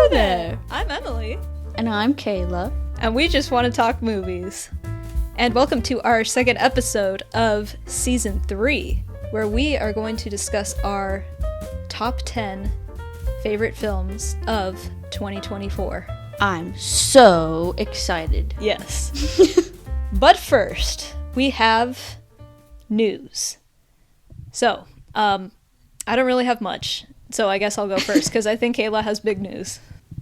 Hello there. I'm Emily. And I'm Kayla. And we just want to talk movies. And welcome to our second episode of Season 3, where we are going to discuss our top 10 favorite films of 2024. I'm so excited. Yes. But first, we have news. So, I don't really have much, so I guess I'll go first, because I think Kayla has big news.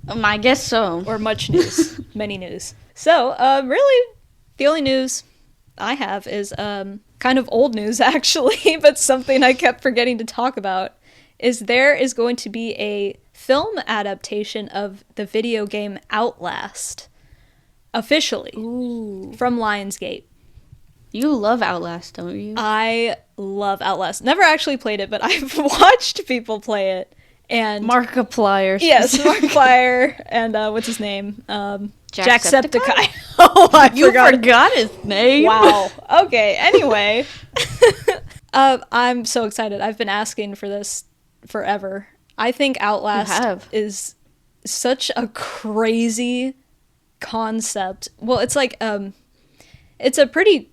I guess so. Or much news. Many news. So, really, the only news I have is kind of old news, actually, but something I kept forgetting to talk about, is there is going to be a film adaptation of the video game Outlast, officially, from Lionsgate. You love Outlast, don't you? I love Outlast. Never actually played it, but I've watched people play it. And Markiplier. Yes, Markiplier and what's his name? Jacksepticeye. Oh, You forgot his name. Wow. Okay. Anyway, I'm so excited. I've been asking for this forever. I think Outlast is such a crazy concept. Well, it's like it's a pretty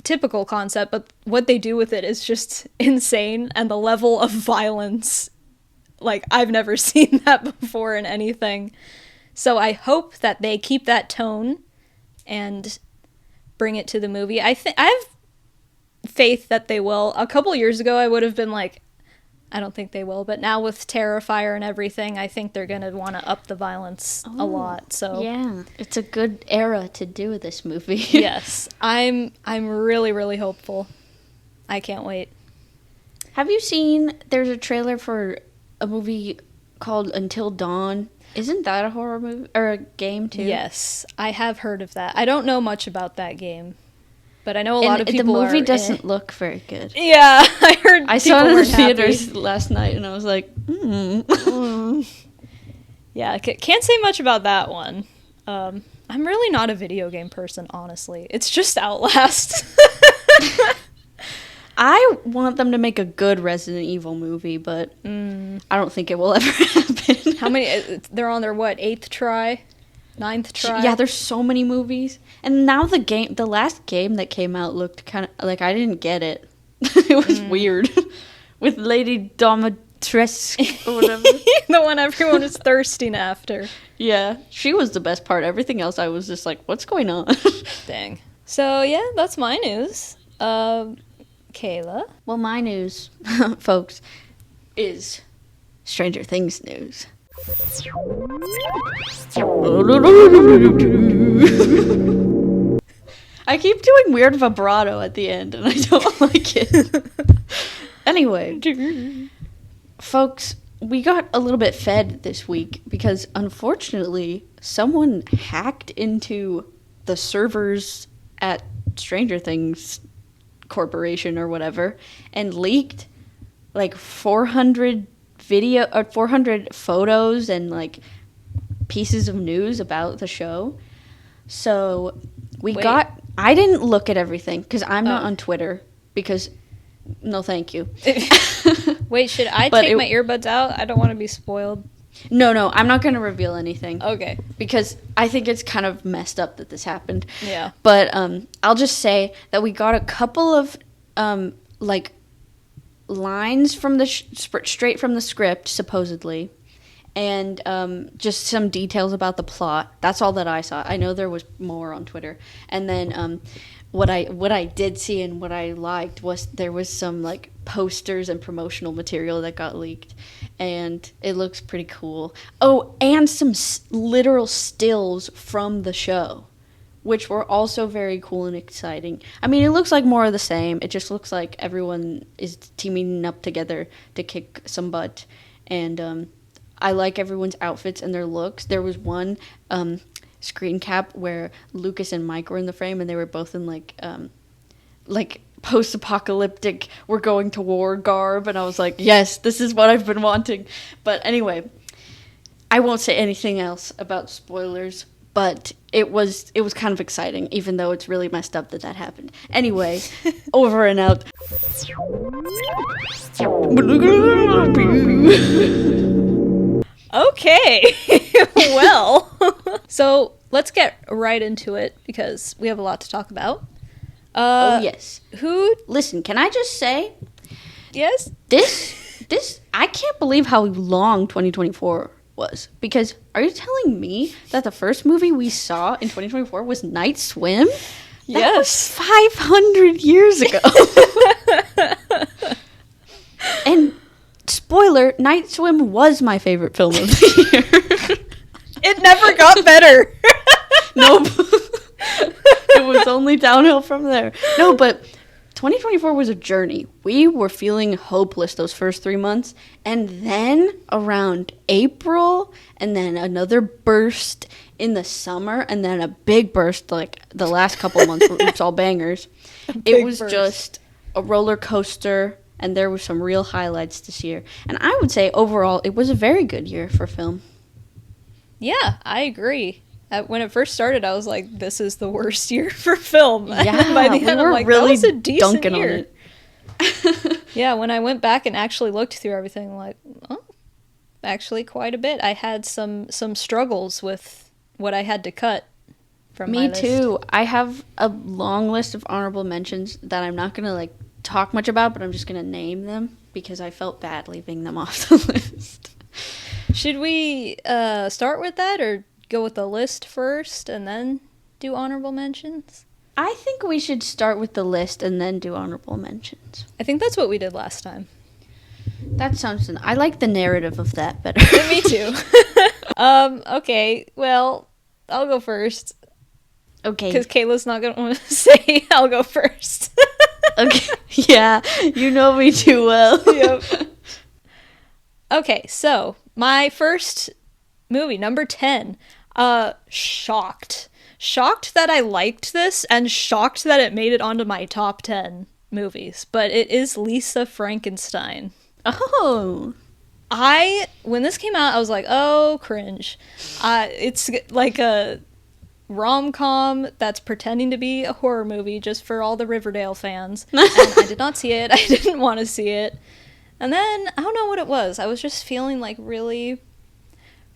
typical concept, but what they do with it is just insane, and the level of violence, like, I've never seen that before in anything. So I hope that they keep that tone and bring it to the movie. I have faith that they will. A couple years ago, I would have been like, I don't think they will. But now with Terrifier and everything, I think they're going to want to up the violence a lot. So yeah, it's a good era to do this movie. Yes, I'm really, really hopeful. I can't wait. Have you seen, there's a trailer for a movie called Until Dawn? Isn't that a horror movie or a game too? Yes, I have heard of that. I don't know much about that game, but I know a lot of people. The movie doesn't look very good. Yeah, I heard. I saw it in the theaters last night, and I was like, Yeah, can't say much about that one. I'm really not a video game person, honestly. It's just Outlast. I want them to make a good Resident Evil movie, but I don't think it will ever happen. How many? They're on their, what, 8th try? 9th try? Yeah, there's so many movies. And now the last game that came out looked kind of, like, I didn't get it. It was weird. With Lady Domitrescu or whatever. The one everyone was thirsting after. Yeah, she was the best part. Everything else, I was just like, what's going on? Dang. So, yeah, that's my news. Kayla? Well, my news, folks, is Stranger Things news. I keep doing weird vibrato at the end, and I don't like it. Anyway, folks, we got a little bit fed this week because, unfortunately, someone hacked into the servers at Stranger Things Corporation or whatever and leaked like 400 photos and like pieces of news about the show. So I didn't look at everything because I'm not on Twitter because no thank you. Wait, should I take my earbuds out? I don't want to be spoiled. No, I'm not going to reveal anything. Okay. Because I think it's kind of messed up that this happened. Yeah. But I'll just say that we got a couple of like lines from the straight from the script, supposedly, and just some details about the plot. That's all that I saw. I know there was more on Twitter. And then what I did see and what I liked was there was some like posters and promotional material that got leaked, and it looks pretty cool. Oh, and some literal stills from the show, which were also very cool and exciting. I mean, it looks like more of the same. It just looks like everyone is teaming up together to kick some butt, and I like everyone's outfits and their looks. There was one screen cap where Lucas and Mike were in the frame, and they were both in like post-apocalyptic, we're going to war garb, and I was like, yes, this is what I've been wanting. But anyway, I won't say anything else about spoilers, but it was kind of exciting, even though it's really messed up that happened. Anyway, over and out. Okay. Well, so let's get right into it because we have a lot to talk about. Oh, yes. Who? Listen, can I just say? Yes? This, I can't believe how long 2024 was. Because are you telling me that the first movie we saw in 2024 was Night Swim? That was 500 years ago. And spoiler, Night Swim was my favorite film of the year. It never got better. Nope. It was only downhill from there. No, but 2024 was a journey. We were feeling hopeless those first 3 months. And then around April, and then another burst in the summer, and then a big burst like the last couple of months where it was all bangers. It was just a roller coaster, and there were some real highlights this year. And I would say overall it was a very good year for film. Yeah, I agree. When it first started, I was like, this is the worst year for film. Yeah, by the end, I'm like, really that was a decent dunking year. on it. Yeah, when I went back and actually looked through everything, I'm like, oh, actually quite a bit. I had some struggles with what I had to cut from my list. Me too. I have a long list of honorable mentions that I'm not going to talk much about, but I'm just going to name them because I felt bad leaving them off the list. Should we start with that or go with the list first and then do honorable mentions? I think we should start with the list and then do honorable mentions. I think that's what we did last time. That sounds... I like the narrative of that better. Me too. Okay, well, I'll go first. Okay. Because Kayla's not going to want to say I'll go first. Okay. Yeah, you know me too well. Yep. Okay, so my first movie, number 10, shocked that I liked this and shocked that it made it onto my top 10 movies, but it is Lisa Frankenstein. Oh. When this came out, I was like, oh, cringe. It's like a rom-com that's pretending to be a horror movie just for all the Riverdale fans, and I did not see it. I didn't want to see it. And then, I don't know what it was. I was just feeling really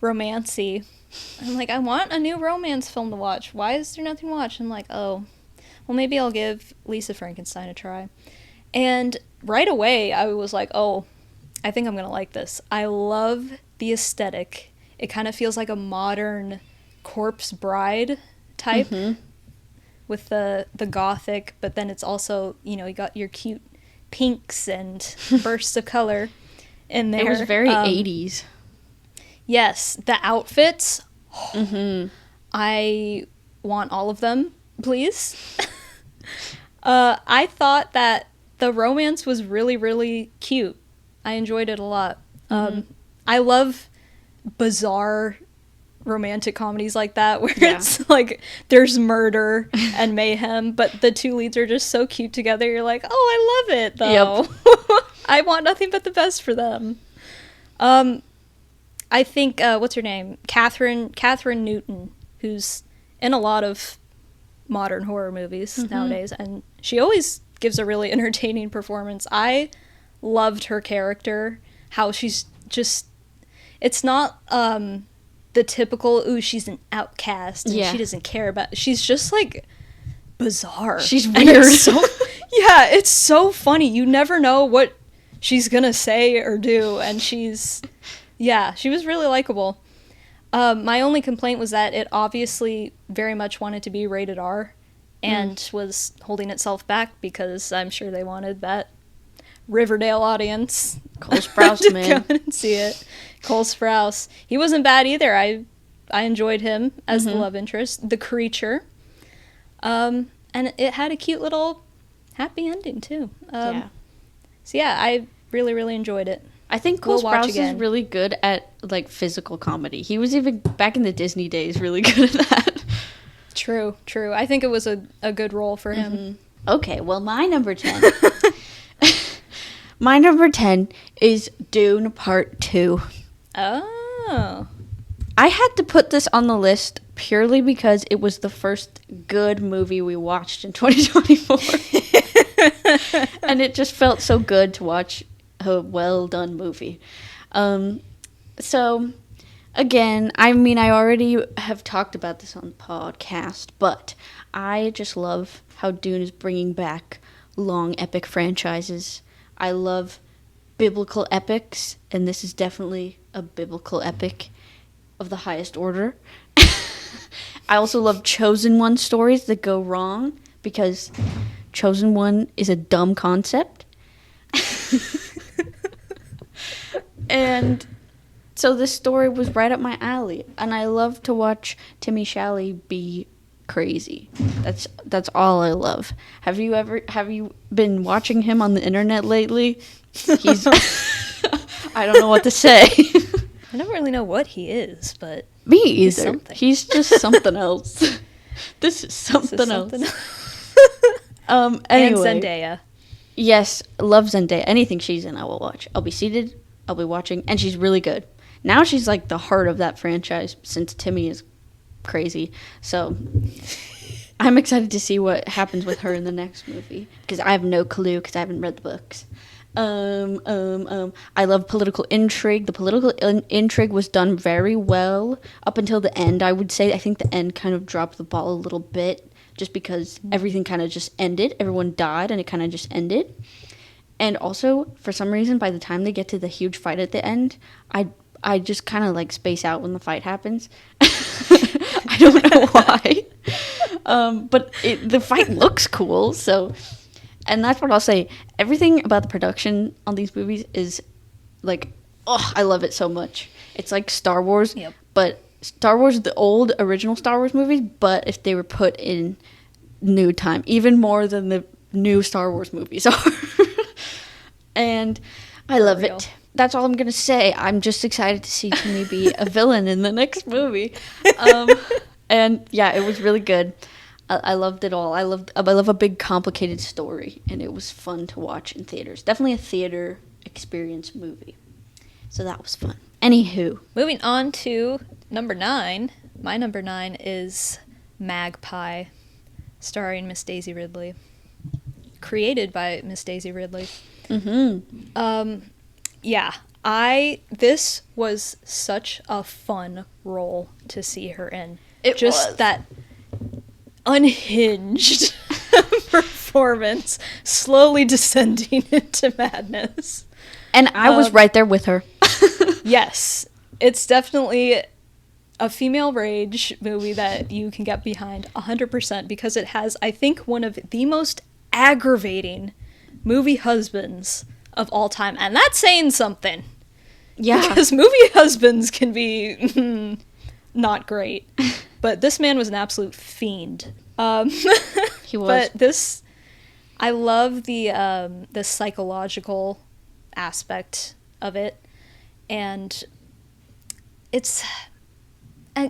romancy. I'm like, I want a new romance film to watch. Why is there nothing to watch? I'm like, oh, well, maybe I'll give Lisa Frankenstein a try. And right away, I was like, oh, I think I'm going to like this. I love the aesthetic. It kind of feels like a modern Corpse Bride type with the gothic, but then it's also, you got your cute pinks and bursts of color in there. It was very 80s. Yes, the outfits. I want all of them, please. I thought that the romance was really, really cute. I enjoyed it a lot. I love bizarre romantic comedies like that where it's like there's murder and mayhem, but the two leads are just so cute together. You're like, oh, I love it though. Yep. I want nothing but the best for them. I think what's her name, Catherine Newton, who's in a lot of modern horror movies nowadays, and she always gives a really entertaining performance. I loved her character, how she's just, it's not the typical, ooh, she's an outcast and she doesn't care about, she's just bizarre. She's weird. It's so funny. You never know what she's gonna say or do, and she was really likable. My only complaint was that it obviously very much wanted to be rated R and was holding itself back because I'm sure they wanted that Riverdale audience Cole Sprouse, to man. come and see it. Cole Sprouse. He wasn't bad either. I enjoyed him as the love interest. The creature. And it had a cute little happy ending, too. So yeah, I really, really enjoyed it. I think Cole Sprouse is really good at physical comedy. He was even back in the Disney days really good at that. True. I think it was a good role for him. Okay, well, my number 10. My number 10 is Dune Part 2. Oh. I had to put this on the list purely because it was the first good movie we watched in 2024. And it just felt so good to watch a well-done movie. So again, I mean, I already have talked about this on the podcast, but I just love how Dune is bringing back long epic franchises. I love biblical epics, and this is definitely a biblical epic of the highest order. I also love Chosen One stories that go wrong, because Chosen One is a dumb concept. And so this story was right up my alley, and I love to watch Timmy Chalamet be crazy. That's all I love. Have you been watching him on the internet lately? He's I don't know what to say. I don't really know what he is, but me either. He's just something else. This is something else. Anyway. And Zendaya. Yes, love Zendaya. Anything she's in, I will watch. I'll be seated. I'll be watching, and she's really good. Now she's like the heart of that franchise since Timmy is crazy. So I'm excited to see what happens with her in the next movie, because I have no clue because I haven't read the books. I love political intrigue. The political intrigue was done very well up until the end, I would say. I think the end kind of dropped the ball a little bit, just because everything kind of just ended. Everyone died, and it kind of just ended. And also, for some reason, by the time they get to the huge fight at the end, I just kind of like space out when the fight happens. I don't know why. But the fight looks cool, so... And that's what I'll say. Everything about the production on these movies is like, oh, I love it so much. It's like Star Wars, but Star Wars, the old original Star Wars movies, but if they were put in new time, even more than the new Star Wars movies are. And I love it. That's all I'm going to say. I'm just excited to see Timmy be a villain in the next movie. And yeah, it was really good. I loved it all. I love a big, complicated story, and it was fun to watch in theaters. Definitely a theater experience movie. So that was fun. Anywho. Moving on to number 9. My number 9 is Magpie, starring Miss Daisy Ridley. Created by Miss Daisy Ridley. Mm-hmm. Yeah. This was such a fun role to see her in. It was. That unhinged performance, slowly descending into madness. And I was right there with her. Yes. It's definitely a female rage movie that you can get behind 100%, because it has, I think, one of the most aggravating movie husbands of all time. And that's saying something. Yeah. Because movie husbands can be not great. But this man was an absolute fiend. He was. But this, I love the psychological aspect of it, and it's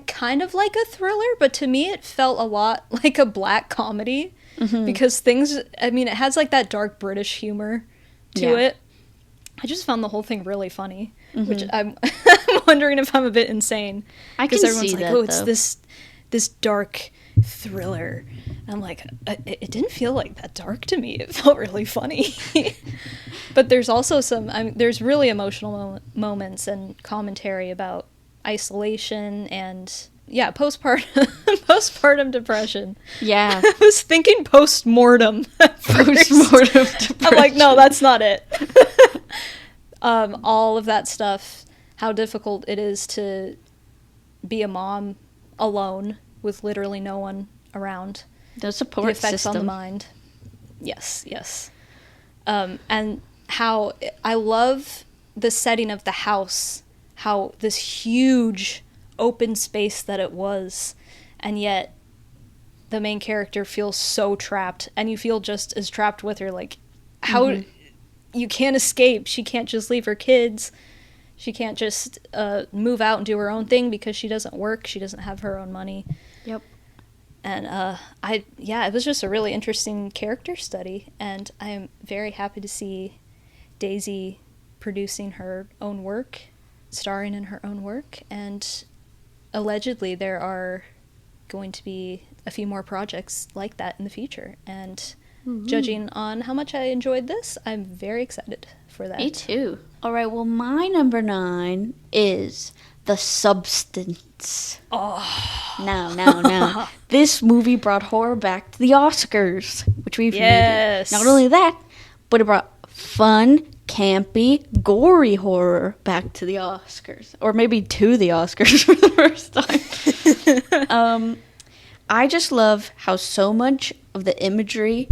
kind of like a thriller, but to me it felt a lot like a black comedy, because it has like that dark British humor to it. I just found the whole thing really funny, which I'm wondering if I'm a bit insane. Because everyone's like, oh, it's this dark thriller. And I'm like, it didn't feel like that dark to me. It felt really funny. But there's also there's really emotional moments and commentary about isolation and postpartum depression. Yeah. I was thinking post-mortem. Post-mortem depression. I'm like, no, that's not it. All of that stuff, how difficult it is to be a mom alone with literally no one around. The support the effects system on the mind. Yes. And how I love the setting of the house, how this huge open space that it was, and yet the main character feels so trapped, and you feel just as trapped with her. Like, how you can't escape. She can't just leave her kids. She can't just move out and do her own thing because she doesn't work. She doesn't have her own money. Yep. And it was just a really interesting character study, and I am very happy to see Daisy producing her own work, starring in her own work, and allegedly there are going to be a few more projects like that in the future, and judging on how much I enjoyed this, I'm very excited for that. Me too. All right, well, my number 9 is The Substance. Oh. Now. This movie brought horror back to the Oscars, which we've needed. Not only that, but it brought fun, campy, gory horror back to the Oscars. Or maybe to the Oscars for the first time. I just love how so much of the imagery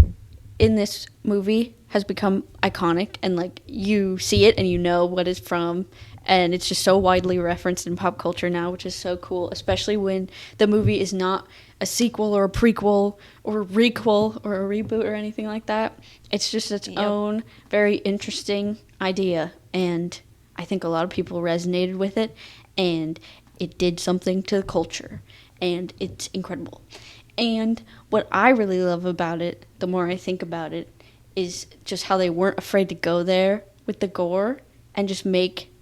in this movie has become iconic, and like you see it and you know what it's from, and it's just so widely referenced in pop culture now, which is so cool, especially when the movie is not a sequel or a prequel or a requel or a reboot or anything like that. It's just its own very interesting idea, and I think a lot of people resonated with it, and it did something to the culture, and it's incredible. And what I really love about it, the more I think about it, is just how they weren't afraid to go there with the gore and just make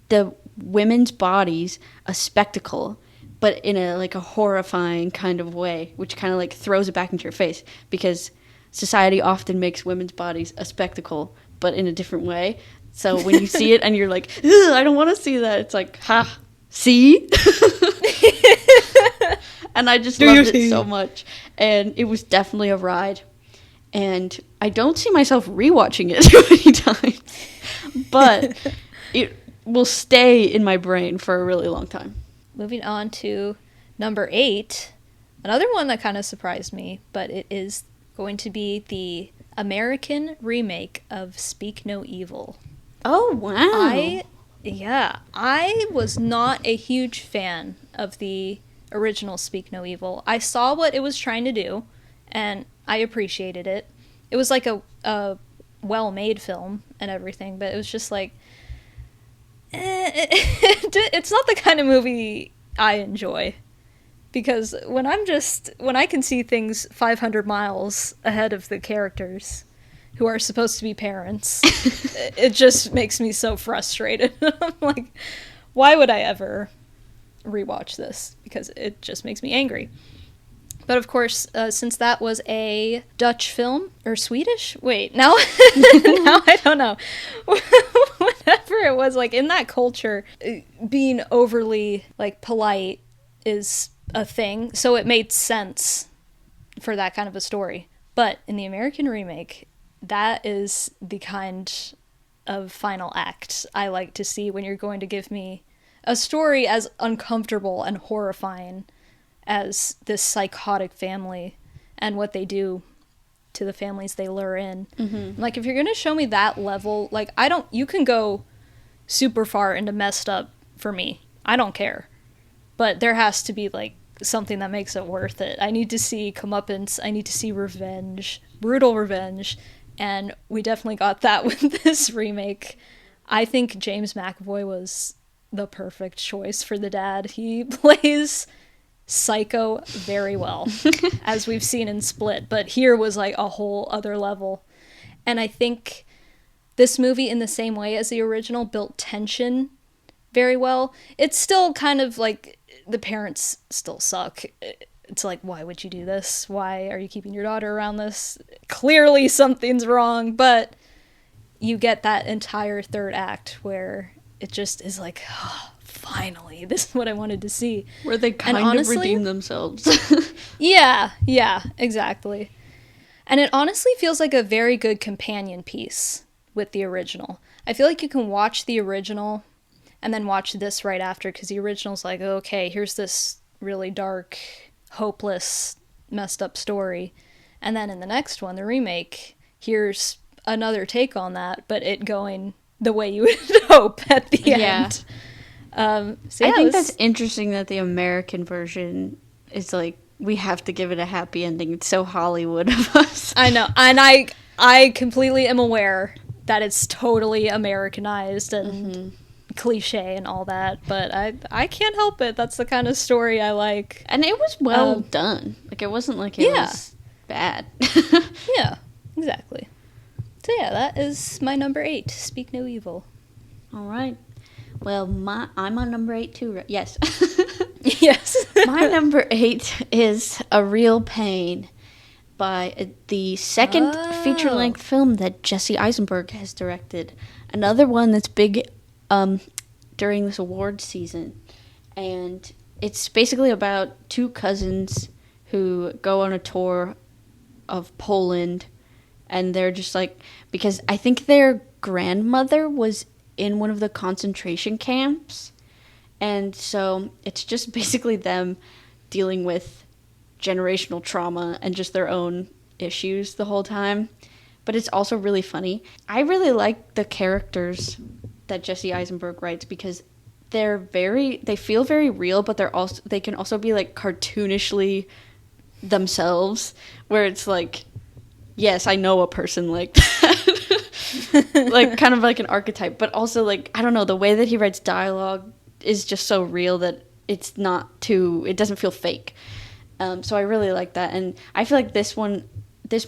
the women's bodies a spectacle, but in a horrifying kind of way, which kind of like throws it back into your face, because society often makes women's bodies a spectacle, but in a different way. So when you see it and you're like, I don't want to see that, it's like, ha, see? And I just loved it so much. And it was definitely a ride. And I don't see myself rewatching it too many times. But it will stay in my brain for a really long time. Moving on to number 8. Another one that kind of surprised me, but it is going to be the American remake of Speak No Evil. Oh, wow. I was not a huge fan of the original Speak No Evil. I saw what it was trying to do, and I appreciated it. It was like a well-made film and everything, but it was just like, it's not the kind of movie I enjoy. Because when I can see things 500 miles ahead of the characters who are supposed to be parents, it just makes me so frustrated. I'm like, why would I ever rewatch this? Because it just makes me angry. But of course, since that was a Dutch film, or Swedish? Wait, now I don't know. Whatever it was, like, in that culture, being overly, like, polite is a thing, so it made sense for that kind of a story. But in the American remake, that is the kind of final act I like to see when you're going to give me a story as uncomfortable and horrifying as this psychotic family and what they do to the families they lure in. Mm-hmm. Like, if you're going to show me that level, like, you can go super far into messed up for me. I don't care. But there has to be, like, something that makes it worth it. I need to see comeuppance. I need to see revenge. Brutal revenge. And we definitely got that with this remake. I think James McAvoy was the perfect choice for the dad. He plays psycho very well, as we've seen in Split. But here was, like, a whole other level. And I think this movie, in the same way as the original, built tension very well. It's still kind of like, the parents still suck. It's like, why would you do this? Why are you keeping your daughter around this? Clearly something's wrong, but you get that entire third act where it just is like, oh, finally, this is what I wanted to see. Where they kind of redeem themselves. Yeah, exactly. And it honestly feels like a very good companion piece with the original. I feel like you can watch the original and then watch this right after, because the original's like, okay, here's this really dark, hopeless, messed up story. And then in the next one, the remake, here's another take on that, but it going the way you would hope at the end. I think that's interesting that the American version is like, we have to give it a happy ending. It's so Hollywood of us. I know. And I completely am aware that it's totally Americanized and cliche and all that, but I can't help it. That's the kind of story I like. And it was well done. Like, it wasn't like it was bad. Yeah, exactly. So yeah, that is my number 8, Speak No Evil. All right. Well, I'm on number 8 too, right? Yes. Yes. My number 8 is A Real Pain, by the second feature-length film that Jesse Eisenberg has directed. Another one that's big during this award season. and it's basically about two cousins who go on a tour of Poland, and they're just like, because I think their grandmother was in one of the concentration camps, and so it's just basically them dealing with generational trauma and just their own issues the whole time. But it's also really funny. I really like the characters that Jesse Eisenberg writes because they feel very real, but they can also be like cartoonishly themselves, where it's like, yes, I know a person like that. Like kind of like an archetype, but also like, I don't know, the way that he writes dialogue is just so real that it doesn't feel fake. So I really like that, and I feel like this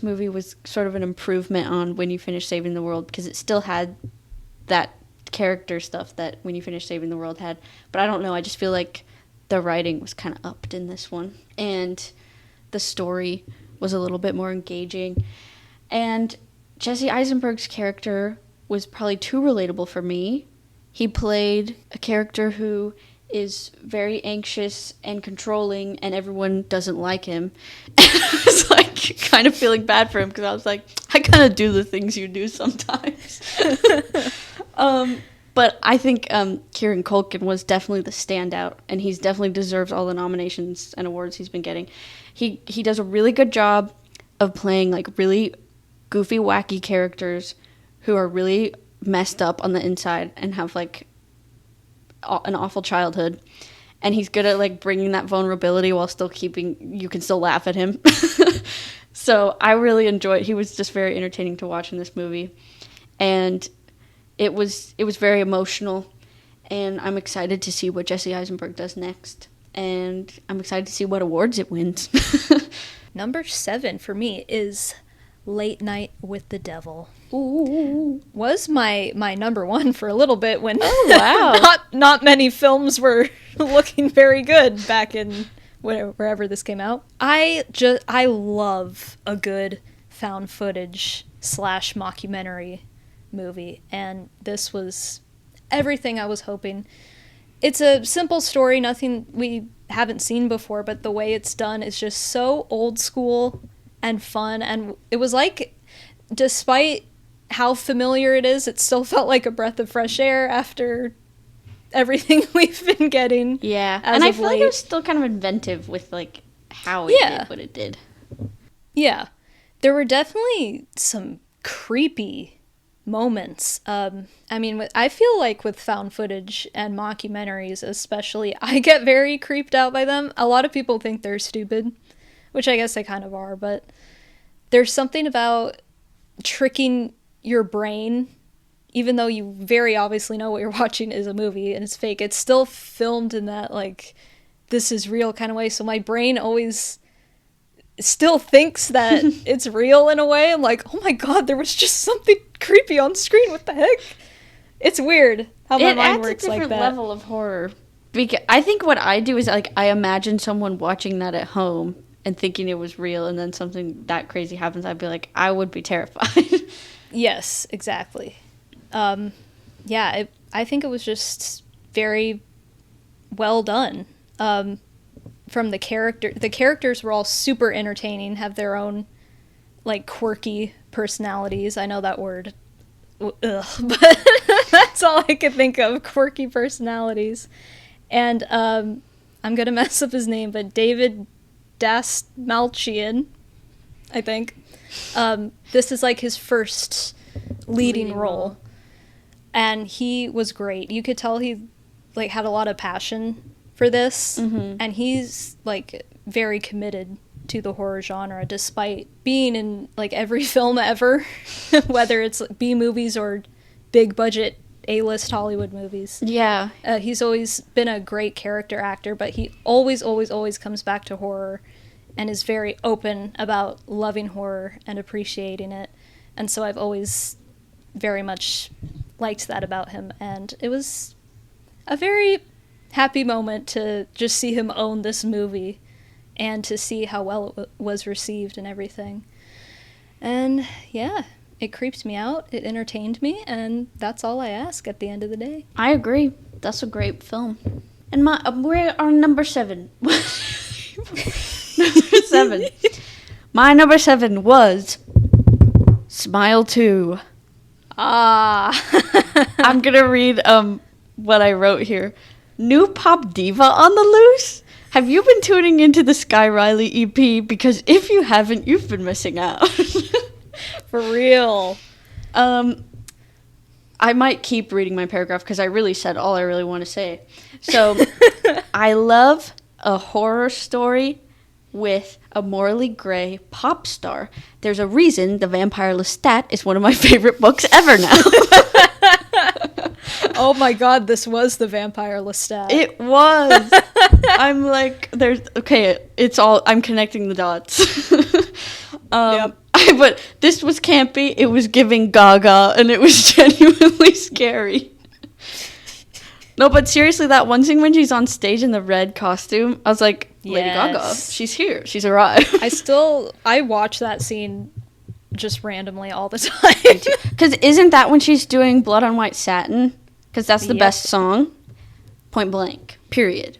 movie was sort of an improvement on When You Finish Saving the World, because it still had that character stuff that When You Finish Saving the World had. But I don't know, I just feel like the writing was kind of upped in this one, and the story was a little bit more engaging. And Jesse Eisenberg's character was probably too relatable for me. He played a character who is very anxious and controlling, and everyone doesn't like him. I was like kind of feeling bad for him, because I was like, I kind of do the things you do sometimes. But I think Kieran Culkin was definitely the standout, and he's definitely deserves all the nominations and awards he's been getting. He does a really good job of playing like really goofy, wacky characters who are really messed up on the inside and have like an awful childhood, and he's good at like bringing that vulnerability while still you can still laugh at him. So I really enjoyed. He was just very entertaining to watch in this movie, and it was very emotional, and I'm excited to see what Jesse Eisenberg does next, and I'm excited to see what awards it wins. Number 7 for me is Late Night with the Devil. Ooh. Was my number 1 for a little bit when wow. not many films were looking very good back in wherever this came out. I love a good found footage / mockumentary movie, and this was everything I was hoping. It's a simple story, nothing we haven't seen before, but the way it's done is just so old school and fun, and it was like, despite how familiar it is, it still felt like a breath of fresh air after everything we've been getting. Yeah, and I feel like it was still kind of inventive with like how it did what it did. Yeah, there were definitely some creepy moments. I mean, I feel like with found footage and mockumentaries especially, I get very creeped out by them. A lot of people think they're stupid, which I guess they kind of are, but there's something about tricking your brain, even though you very obviously know what you're watching is a movie and it's fake. It's still filmed in that, like, this is real kind of way, so my brain always still thinks that it's real in a way. I'm like, oh my god, there was just something creepy on screen, what the heck? It's weird how my mind works like that. It adds a different level of horror. Because I think what I do is, like, I imagine someone watching that at home and thinking it was real, and then something that crazy happens, I'd be like, I would be terrified. Yes, exactly. Yeah, I think it was just very well done. From the characters were all super entertaining, have their own, like, quirky personalities. I know that word, but that's all I could think of, quirky personalities. And I'm gonna mess up his name, but David Dastmalchian, I think. This is like his first leading role, and he was great. You could tell he like had a lot of passion for this, and he's like very committed to the horror genre, despite being in like every film ever, whether it's B movies or big budget A-list Hollywood movies. Yeah. He's always been a great character actor, but he always comes back to horror and is very open about loving horror and appreciating it. And so I've always very much liked that about him. And it was a very happy moment to just see him own this movie and to see how well it was received and everything. And yeah, it creeped me out, it entertained me, and that's all I ask at the end of the day. I agree. That's a great film. And we're on number 7. Number 7. My number 7 was Smile 2. I'm gonna read what I wrote here. New pop diva on the loose? Have you been tuning into the Sky Riley EP? Because if you haven't, you've been missing out. For real. I might keep reading my paragraph because I really said all I really want to say. So, I love a horror story with a morally gray pop star. There's a reason The Vampire Lestat is one of my favorite books ever now. Oh my god, this was The Vampire Lestat. It was. I'm like, I'm connecting the dots. Yep. But this was campy, it was giving Gaga, and it was genuinely scary. No, but seriously, that one scene when she's on stage in the red costume, I was like, Lady Gaga, she's here, she's arrived. I watch that scene just randomly all the time. Because isn't that when she's doing Blood on White Satin? Because that's the best song. Point blank. Period.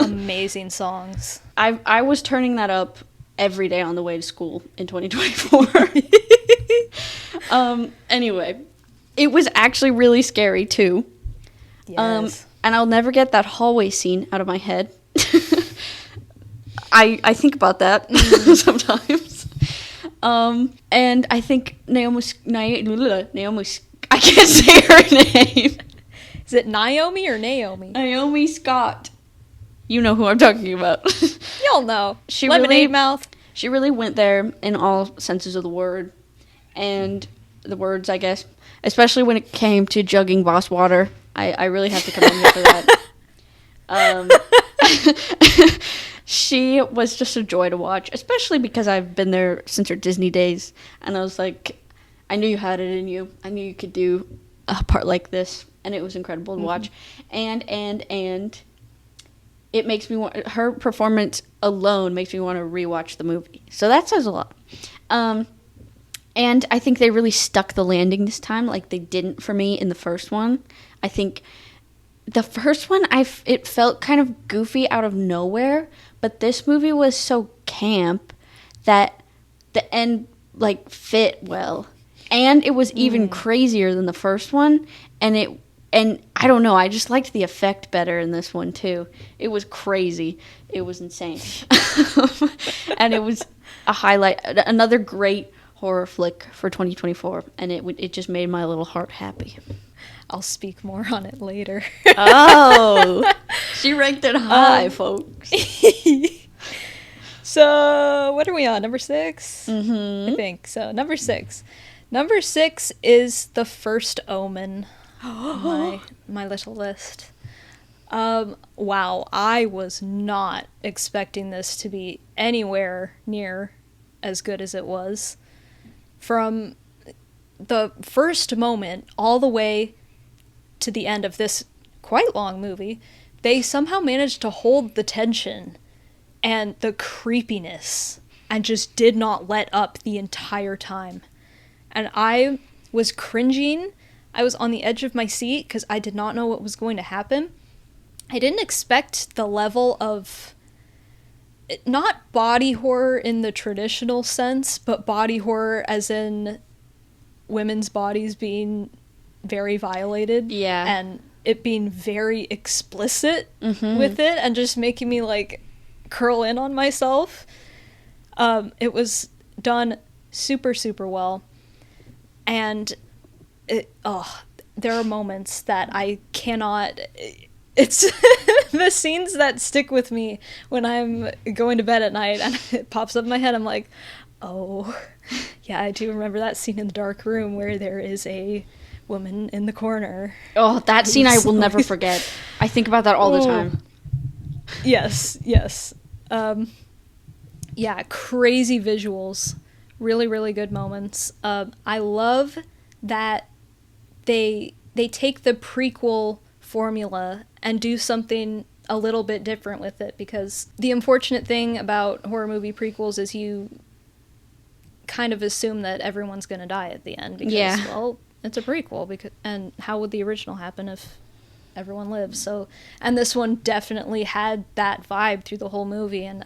Amazing songs. I was turning that up every day on the way to school in 2024. Anyway, it was actually really scary too. Yes. And I'll never get that hallway scene out of my head. I think about that sometimes. And I think Naomi, I can't say her name. Is it Naomi or Naomi? Naomi Scott. You know who I'm talking about. Y'all know. Lemonade mouth. She really went there in all senses of the word. And the words, I guess. Especially when it came to jugging boss water. I really have to commend her for that. She was just a joy to watch. Especially because I've been there since her Disney days. And I was like, I knew you had it in you. I knew you could do a part like this. And it was incredible to watch. And it makes me want, her performance alone makes me want to rewatch the movie. So that says a lot. And I think they really stuck the landing this time, like they didn't for me in the first one. I think the first one, it felt kind of goofy out of nowhere, but this movie was so camp that the end like fit well. And it was even crazier than the first one, and I don't know, I just liked the effect better in this one too. It was crazy. It was insane. And it was a highlight, another great horror flick for 2024, and it just made my little heart happy. I'll speak more on it later. Oh, she ranked it high, folks. So, what are we on? Number 6? Mm-hmm. I think so. Number 6. Number 6 is The First Omen. My little list. Wow, I was not expecting this to be anywhere near as good as it was. From the first moment all the way to the end of this quite long movie, they somehow managed to hold the tension and the creepiness and just did not let up the entire time. And I was cringing. I was on the edge of my seat because I did not know what was going to happen. I didn't expect the level of, not body horror in the traditional sense, but body horror as in women's bodies being very violated. Yeah. And it being very explicit with it and just making me like curl in on myself. It was done super, super well. And there are moments that I cannot, it's the scenes that stick with me when I'm going to bed at night and it pops up in my head. I'm like, oh, yeah, I do remember that scene in the dark room where there is a woman in the corner. Oh, that scene I will never forget. I think about that all the time. Yes. Yeah, crazy visuals. Really, really good moments. I love that they take the prequel formula and do something a little bit different with it, because the unfortunate thing about horror movie prequels is you kind of assume that everyone's going to die at the end because, well, it's a prequel, and how would the original happen if everyone lives. So, and this one definitely had that vibe through the whole movie, and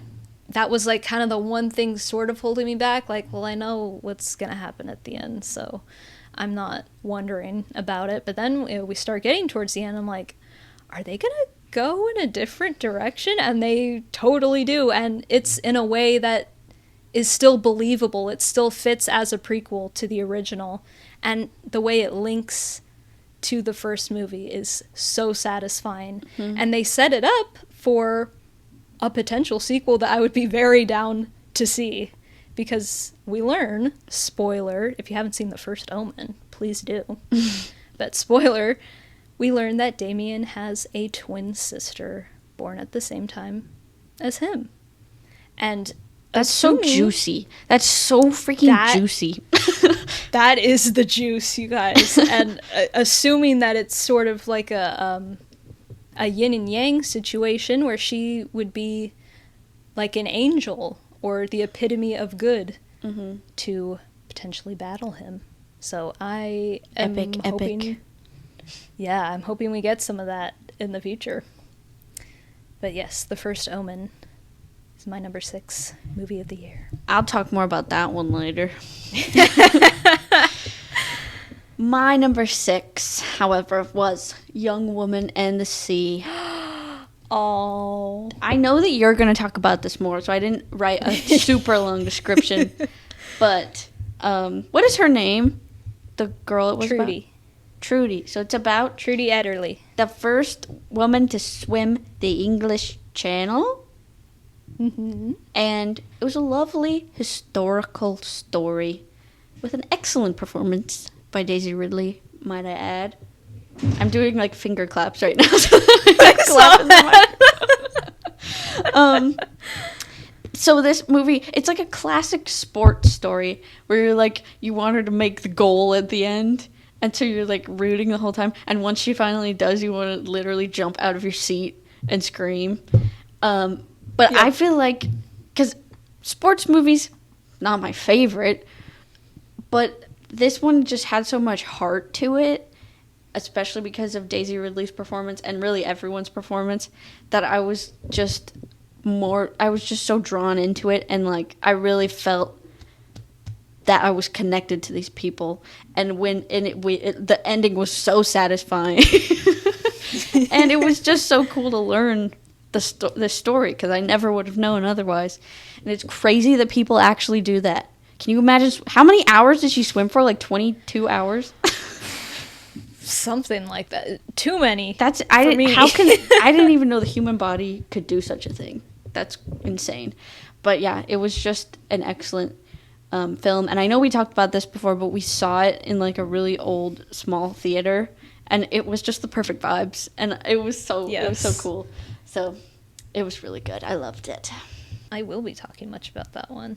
that was like kind of the one thing sort of holding me back. Like, well, I know what's gonna happen at the end, so I'm not wondering about it. But then we start getting towards the end, I'm like, are they gonna go in a different direction? And they totally do, and it's in a way that is still believable. It still fits as a prequel to the original, and the way it links to the first movie is so satisfying. And they set it up for a potential sequel that I would be very down to see, because we learn, spoiler, if you haven't seen The First Omen, please do. But spoiler, we learn that Damien has a twin sister born at the same time as him. And that's so juicy. That's so freaking juicy. That is the juice, you guys. And assuming that it's sort of like a yin and yang situation where she would be like an angel or the epitome of good to potentially battle him. So I am hoping... Yeah, I'm hoping we get some of that in the future. But yes, The First Omen is my number 6 movie of the year. I'll talk more about that one later. My number 6, however, was Young Woman and the Sea. Oh. I know that you're going to talk about this more, so I didn't write a super long description. But what is her name? The girl it was Trudy. About? Trudy. So it's about Trudy Ederle, the first woman to swim the English Channel. And it was a lovely historical story with an excellent performance by Daisy Ridley, might I add. I'm doing like finger claps right now. So so this movie, it's like a classic sports story where you're like, you want her to make the goal at the end. And so you're like rooting the whole time. And once she finally does, you want to literally jump out of your seat and scream. But I feel like, because sports movies, not my favorite, but this one just had so much heart to it, especially because of Daisy Ridley's performance and really everyone's performance, that I was just so drawn into it. And like, I really felt that I was connected to these people, and the ending was so satisfying, and it was just so cool to learn the story, because I never would have known otherwise. And it's crazy that people actually do that. Can you imagine how many hours did she swim for? Like 22 hours? Something like that. Too many. I didn't even know the human body could do such a thing. That's insane. But yeah, it was just an excellent film. And I know we talked about this before, but we saw it in like a really old small theater, and it was just the perfect vibes, and it was so cool. So it was really good. I loved it. I will be talking much about that one.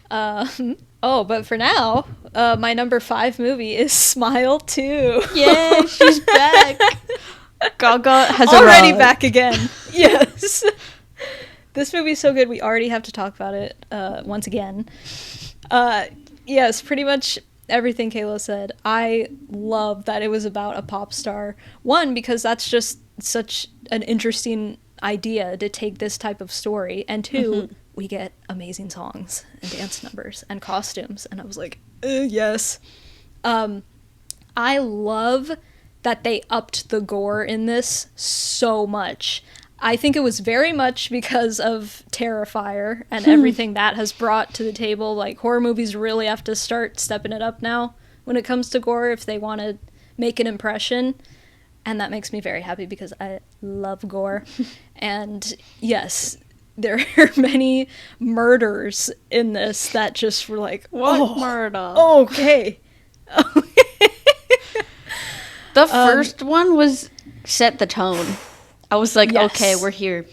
But for now, my number 5 movie is Smile 2. Yay, she's back. Gaga has already arrived. Back again. Yes. This movie's so good, we already have to talk about it once again. Yes, pretty much everything Kayla said. I love that it was about a pop star. One, because that's just such an interesting idea to take this type of story. And two, we get amazing songs and dance numbers and costumes. And I was like, yes. I love that they upped the gore in this so much. I think it was very much because of Terrifier and everything that has brought to the table. Like, horror movies really have to start stepping it up now when it comes to gore if they want to make an impression. And that makes me very happy because I love gore. And yes, there are many murders in this that just were like, what murder? Okay. The first one was set the tone. I was like, yes. Okay, we're here.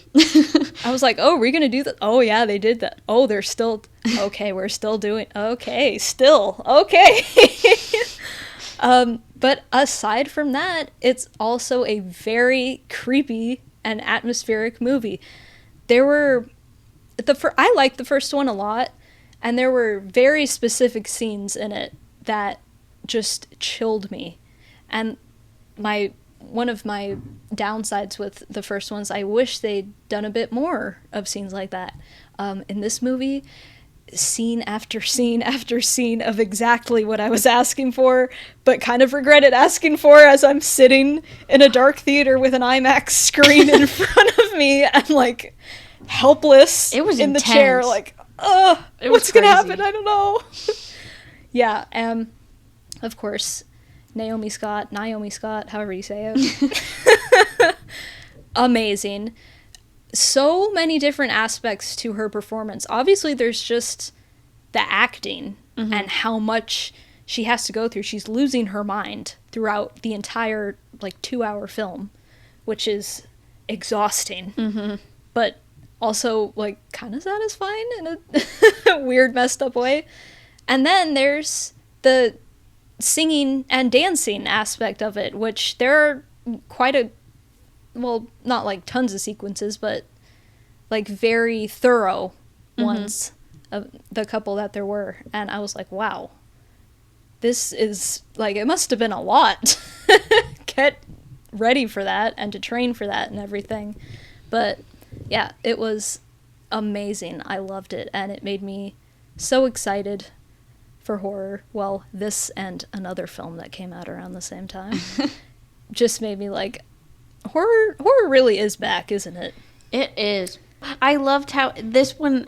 I was like, oh, we're going to do that. Oh, yeah, they did that. Oh, they're still... Okay, we're still doing... Okay, still. Okay. But aside from that, it's also a very creepy and atmospheric movie. There were... I liked the first one a lot, and there were very specific scenes in it that just chilled me. And my one of my downsides with the first ones, I wish they'd done a bit more of scenes like that. In this movie, scene after scene after scene of exactly what I was asking for, but kind of regretted asking for as I'm sitting in a dark theater with an IMAX screen in front of me and like helpless it was in intense. the chair, like, what's gonna happen? I don't know. Yeah, of course, Naomi Scott, however you say it. Amazing. So many different aspects to her performance. Obviously, there's just the acting and how much she has to go through. She's losing her mind throughout the entire, 2-hour film, which is exhausting. But also, kind of satisfying in a weird, messed up way. And then there's the singing and dancing aspect of it, which there are quite a, well, not tons of sequences, but very thorough ones of the couple that there were. And I was like, wow, this is it must have been a lot. Get ready for that and to train for that and everything. But yeah, it was amazing. I loved it, and it made me so excited for horror. Well, this and another film that came out around the same time just made me horror really is back, isn't it? It is. I loved how this one,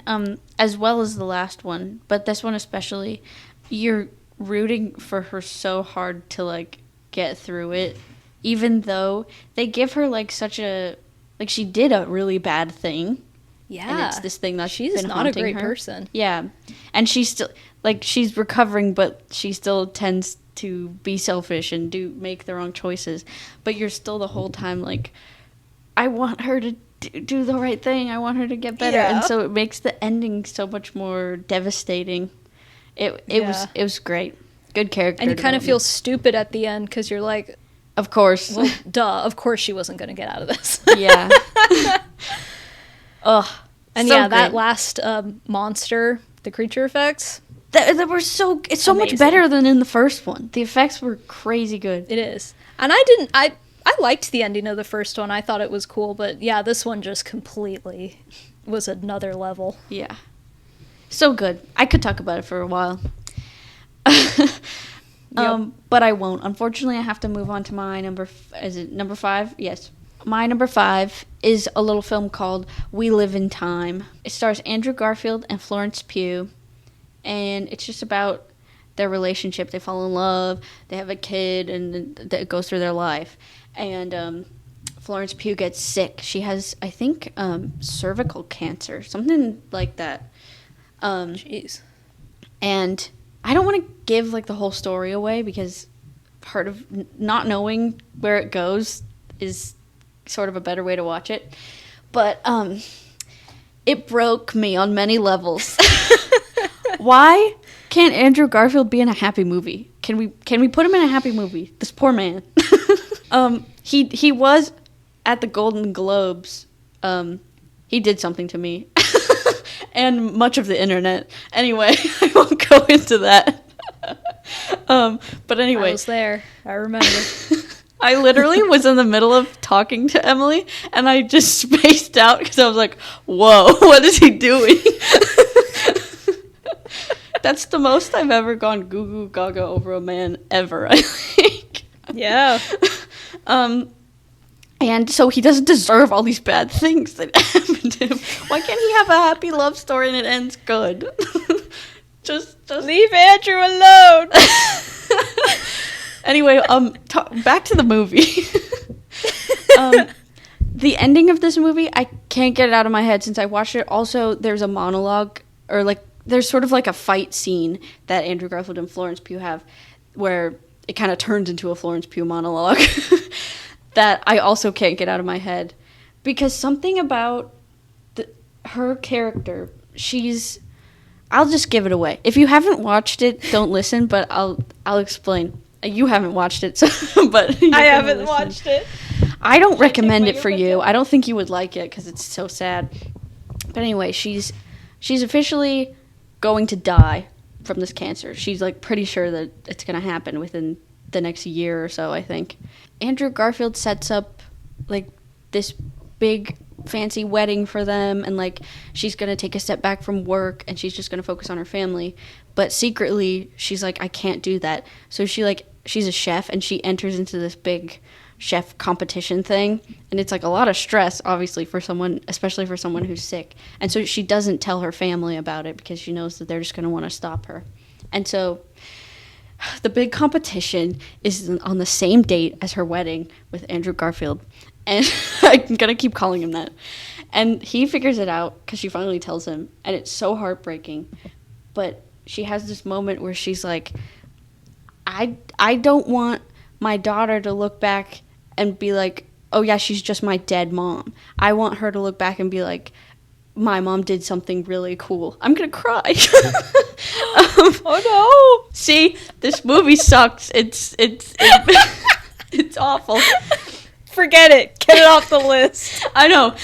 as well as the last one, but this one especially, you're rooting for her so hard to get through it, even though they give her such a she did a really bad thing. Yeah, and it's this thing that she's not a great person. Yeah, and she's still she's recovering, but she still tends to be selfish and make the wrong choices. But you're still the whole time I want her to do the right thing. I want her to get better, and so it makes the ending so much more devastating. It was great. Good character, and you kind of feel stupid at the end because you're like, of course, well, duh, of course she wasn't going to get out of this. Yeah. Ugh. And so that last monster, the creature effects, that were it's so amazing. Much better than in the first one. The effects were crazy good. It is. And I liked the ending of the first one. I thought it was cool, but yeah, this one just completely was another level. Yeah. So good. I could talk about it for a while. But I won't. Unfortunately, I have to move on to my number 5? Yes. My number 5 is a little film called We Live in Time. It stars Andrew Garfield and Florence Pugh, and it's just about their relationship. They fall in love, they have a kid, and it goes through their life. And Florence Pugh gets sick. She has, I think, cervical cancer, something like that. Jeez. And I don't want to give the whole story away because part of not knowing where it goes is sort of a better way to watch it. But it broke me on many levels. Why can't Andrew Garfield be in a happy movie? Can we put him in a happy movie? This poor man. He was at the Golden Globes. He did something to me. And much of the internet. Anyway, I won't go into that. But anyway. I was there. I remember. I literally was in the middle of talking to Emily, and I just spaced out because I was like, whoa, what is he doing? That's the most I've ever gone goo goo gaga over a man ever, I think. Yeah. And so he doesn't deserve all these bad things that happen to him. Why can't he have a happy love story and it ends good? just leave Andrew alone. Anyway, back to the movie. The ending of this movie, I can't get it out of my head since I watched it. Also, there's a monologue, or there's sort of a fight scene that Andrew Garfield and Florence Pugh have, where it kind of turns into a Florence Pugh monologue that I also can't get out of my head. Because something about her character, I'll just give it away. If you haven't watched it, don't listen, but I'll explain. You haven't watched it, but I haven't watched it. I don't recommend it for you. I don't think you would like it because it's so sad. But anyway, she's officially going to die from this cancer. She's pretty sure that it's going to happen within the next year or so, I think. Andrew Garfield sets up like this big fancy wedding for them, and like she's gonna take a step back from work and she's just gonna focus on her family, but secretly she's like, I can't do that. So she's a chef, and she enters into this big chef competition thing, and it's like a lot of stress, obviously, for someone, especially for someone who's sick. And so she doesn't tell her family about it because she knows that they're just going to want to stop her. And so the big competition is on the same date as her wedding with Andrew Garfield, and I'm going to keep calling him that. And he figures it out because she finally tells him, and it's so heartbreaking. But she has this moment where she's like, I don't want my daughter to look back and be like, oh yeah, she's just my dead mom. I want her to look back and be like, my mom did something really cool. I'm gonna cry. Oh no! See, this movie sucks. It's awful. Forget it. Get it off the list. I know.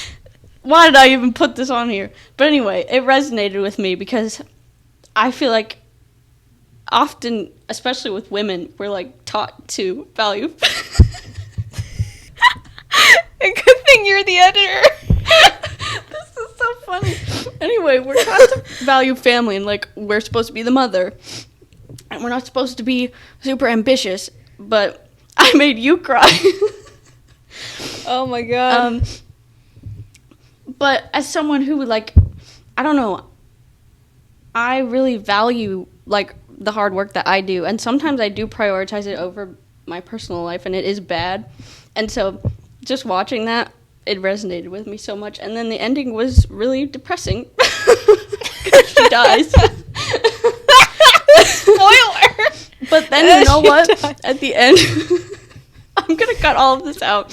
Why did I even put this on here? But anyway, it resonated with me because I feel like often, especially with women, we're like taught to value. A good thing you're the editor. This is so funny. Anyway, we're taught to value family, and like we're supposed to be the mother, and we're not supposed to be super ambitious. But I made you cry. Oh my god. But as someone who like, I don't know, I really value like the hard work that I do, and sometimes I do prioritize it over my personal life, and it is bad. And so just watching that, it resonated with me so much. And then the ending was really depressing because she dies. Spoiler. But then you know what? At the end, I'm gonna cut all of this out.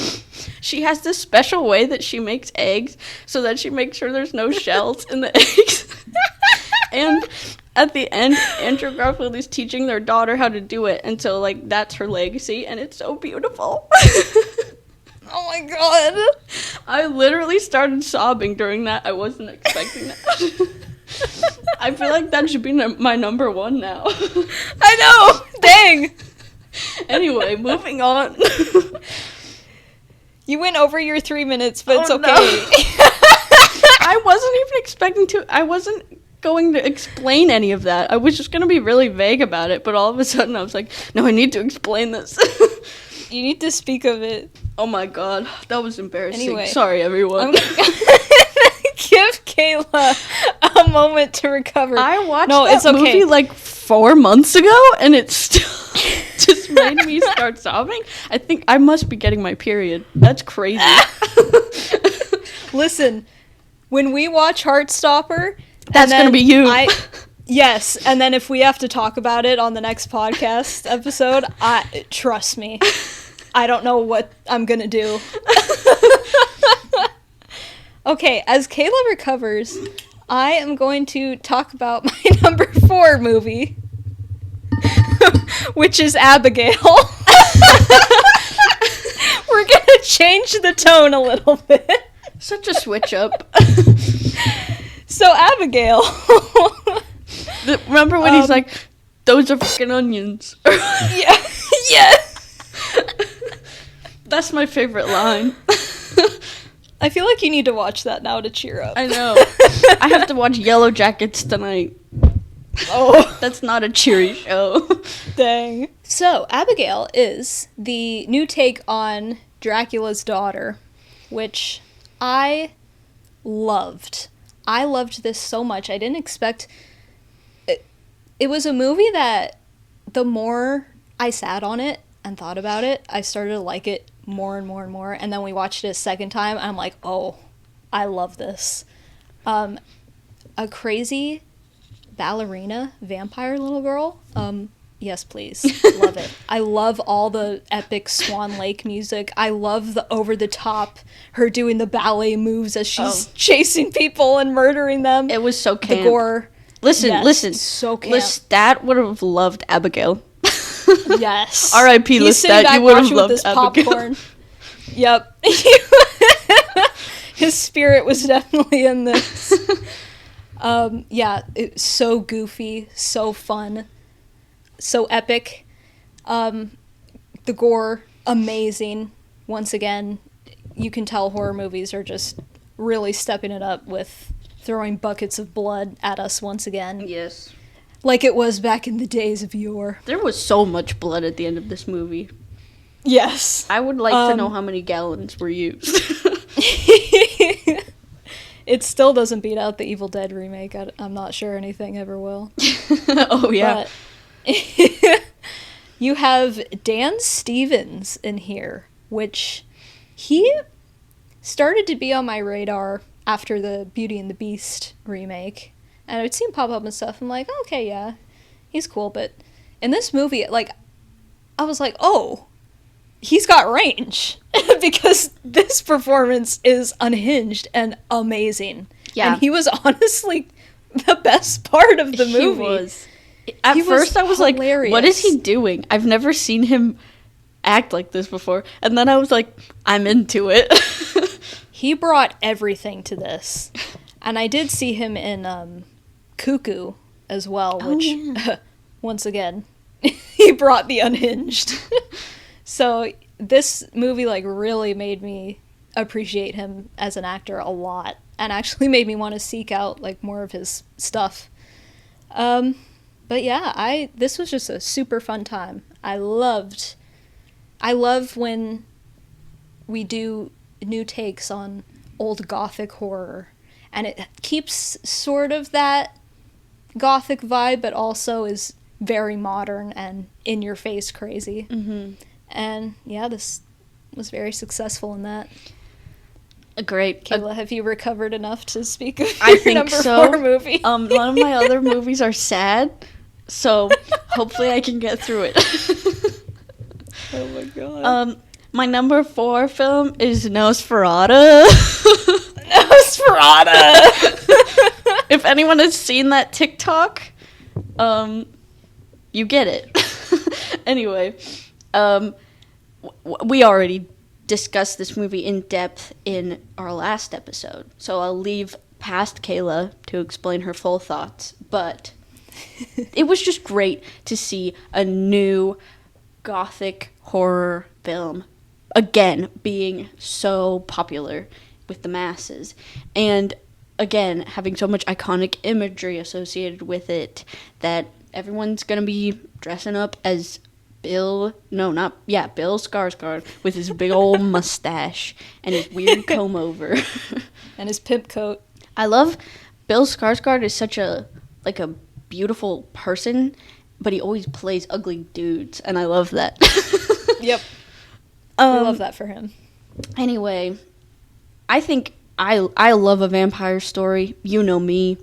She has this special way that she makes eggs so that she makes sure there's no shells in the eggs. And at the end, Andrew Garfield is teaching their daughter how to do it. And so, like, that's her legacy, and it's so beautiful. Oh my god. I literally started sobbing during that. I wasn't expecting that. I feel like that should be my number one now. I know. Dang. Anyway, moving on. You went over your 3 minutes, but it's okay. No. I wasn't even expecting to. I wasn't going to explain any of that. I was just going to be really vague about it, but all of a sudden I was like, no, I need to explain this. You need to speak of it. Oh my god, that was embarrassing. Anyway, sorry, everyone. Give Kayla a moment to recover. I watched that movie like 4 months ago, and it still just made me start sobbing. I think I must be getting my period. That's crazy. Listen, when we watch Heartstopper, that's going to be you. Yes, and then if we have to talk about it on the next podcast episode, trust me, I don't know what I'm going to do. Okay, as Kayla recovers, I am going to talk about my number 4 movie, which is Abigail. We're going to change the tone a little bit. Such a switch up. So, Abigail. Remember when he's like, those are fucking onions? Yeah. Yeah. That's my favorite line. I feel like you need to watch that now to cheer up. I know. I have to watch Yellow Jackets tonight. Oh. That's not a cheery show. Dang. So, Abigail is the new take on Dracula's daughter, which I loved. I loved this so much. I didn't expect... It was a movie that the more I sat on it and thought about it, I started to like it more and more and more. And then we watched it a second time, and I'm like, oh, I love this. A crazy ballerina vampire little girl. Yes, please. Love it. I love all the epic Swan Lake music. I love the over-the-top, her doing the ballet moves as she's chasing people and murdering them. It was so camp. The gore. Listen. So camp. Lestat would have loved Abigail. Yes. R.I.P. Lestat, you would have loved Abigail. Popcorn. Yep. His spirit was definitely in this. Yeah, it's so goofy, so fun, so epic. The gore, amazing. Once again, you can tell horror movies are just really stepping it up with throwing buckets of blood at us once again. Yes. Like it was back in the days of yore. There was so much blood at the end of this movie. Yes. I would like to know how many gallons were used. It still doesn't beat out the Evil Dead remake. I'm not sure anything ever will. Oh, yeah. But you have Dan Stevens in here, which he started to be on my radar after the Beauty and the Beast remake. And I'd seen pop up and stuff. I'm like, okay, yeah, he's cool. But in this movie, like, I was like, oh, he's got range. Because this performance is unhinged and amazing. Yeah. And he was honestly the best part of the movie. He was. At first, I was hilarious. Like, what is he doing? I've never seen him act like this before. And then I was like, I'm into it. He brought everything to this. And I did see him in Cuckoo as well, which, once again, he brought the unhinged. So this movie, like, really made me appreciate him as an actor a lot. And actually made me want to seek out, like, more of his stuff. But yeah, this was just a super fun time. I love when we do new takes on old gothic horror, and it keeps sort of that gothic vibe, but also is very modern and in your face crazy. Mm-hmm. And yeah, this was very successful in that. Great. Kayla, have you recovered enough to speak of your number 4 movie? None of my other movies are sad, so hopefully I can get through it. Oh my god. My number 4 film is Nosferatu. Nosferatu! If anyone has seen that TikTok, you get it. Anyway, we already discussed this movie in depth in our last episode, so I'll leave past Kayla to explain her full thoughts, but it was just great to see a new gothic horror film again being so popular with the masses, and again having so much iconic imagery associated with it that everyone's gonna be dressing up as Bill Skarsgård with his big old mustache and his weird comb over and his pimp coat. I love Bill Skarsgård is such a beautiful person, but he always plays ugly dudes, and I love that. Yep. I love that for him. Anyway, I think I love a vampire story. You know me.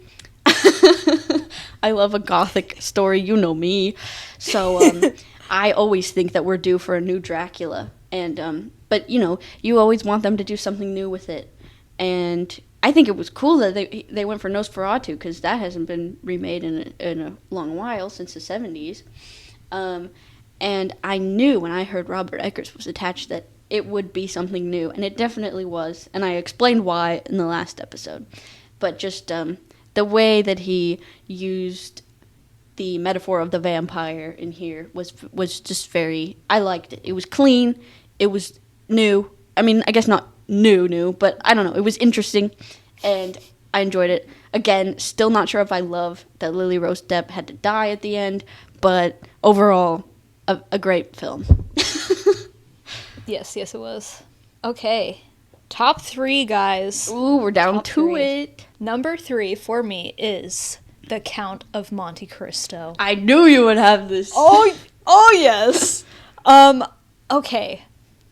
I love a gothic story. You know me. So I always think that we're due for a new Dracula, and but you always want them to do something new with it, and I think it was cool that they went for Nosferatu, because that hasn't been remade in a long while, since the 70s. And I knew when I heard Robert Eggers was attached that it would be something new, and it definitely was, and I explained why in the last episode. But just the way that he used the metaphor of the vampire in here was just very, I liked it. It was clean, it was new. I mean, I guess not new, but I don't know. It was interesting, and I enjoyed it. Again, still not sure if I love that Lily Rose Depp had to die at the end, but overall, a great film. Yes, it was. Okay, top 3, guys. Ooh, we're down top to 3. it. Number 3 for me is The Count of Monte Cristo. I knew you would have this. Oh yes. Okay,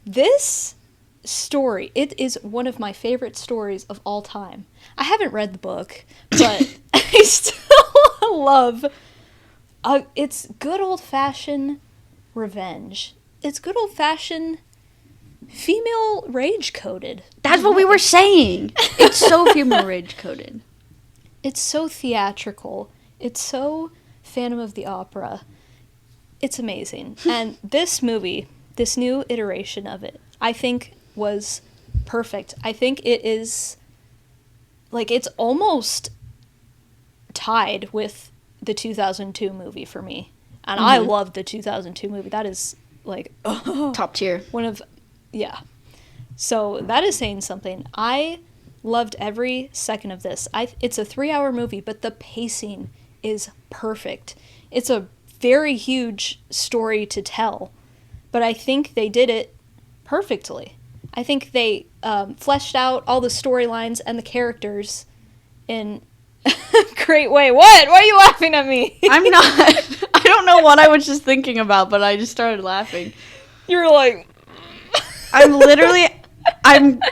this story, it is one of my favorite stories of all time. I haven't read the book, but I still love it's good old-fashioned revenge. It's good old-fashioned female rage-coded. That's what we were saying. It's so female rage-coded. It's so theatrical. It's so Phantom of the Opera. It's amazing. And this movie, this new iteration of it, I think was perfect. I think it is, like, it's almost tied with the 2002 movie for me. And I love the 2002 movie. That is, like, top tier. Yeah. So that is saying something. I loved every second of this. It's a 3-hour movie, but the pacing is perfect. It's a very huge story to tell, but I think they did it perfectly. I think they fleshed out all the storylines and the characters in a great way. What? Why are you laughing at me? I'm not. I don't know what I was just thinking about, but I just started laughing. You were like...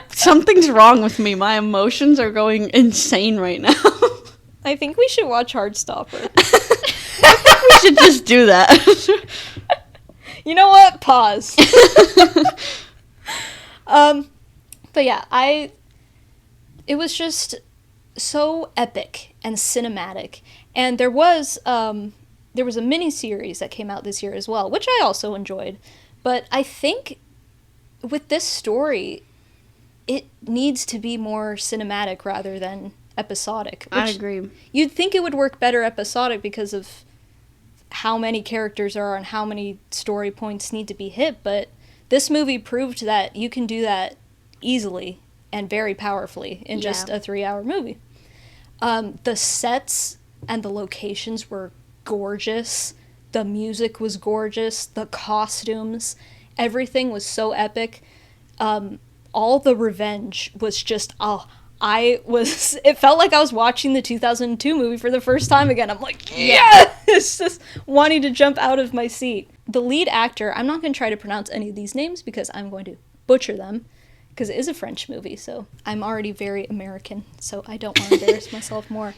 Something's wrong with me. My emotions are going insane right now. I think we should watch Heartstopper. I think we should just do that. You know what? Pause. But yeah, it was just so epic and cinematic. And there was a mini-series that came out this year as well, which I also enjoyed. But I think with this story, it needs to be more cinematic rather than episodic. I agree. You'd think it would work better episodic because of how many characters there are and how many story points need to be hit, but this movie proved that you can do that easily and very powerfully in just a 3-hour movie. The sets and the locations were gorgeous. The music was gorgeous. The costumes, everything was so epic. All the revenge was just, it felt like I was watching the 2002 movie for the first time again. I'm like, yes! Just wanting to jump out of my seat. The lead actor, I'm not going to try to pronounce any of these names because I'm going to butcher them, because it is a French movie, so I'm already very American, so I don't want to embarrass myself more.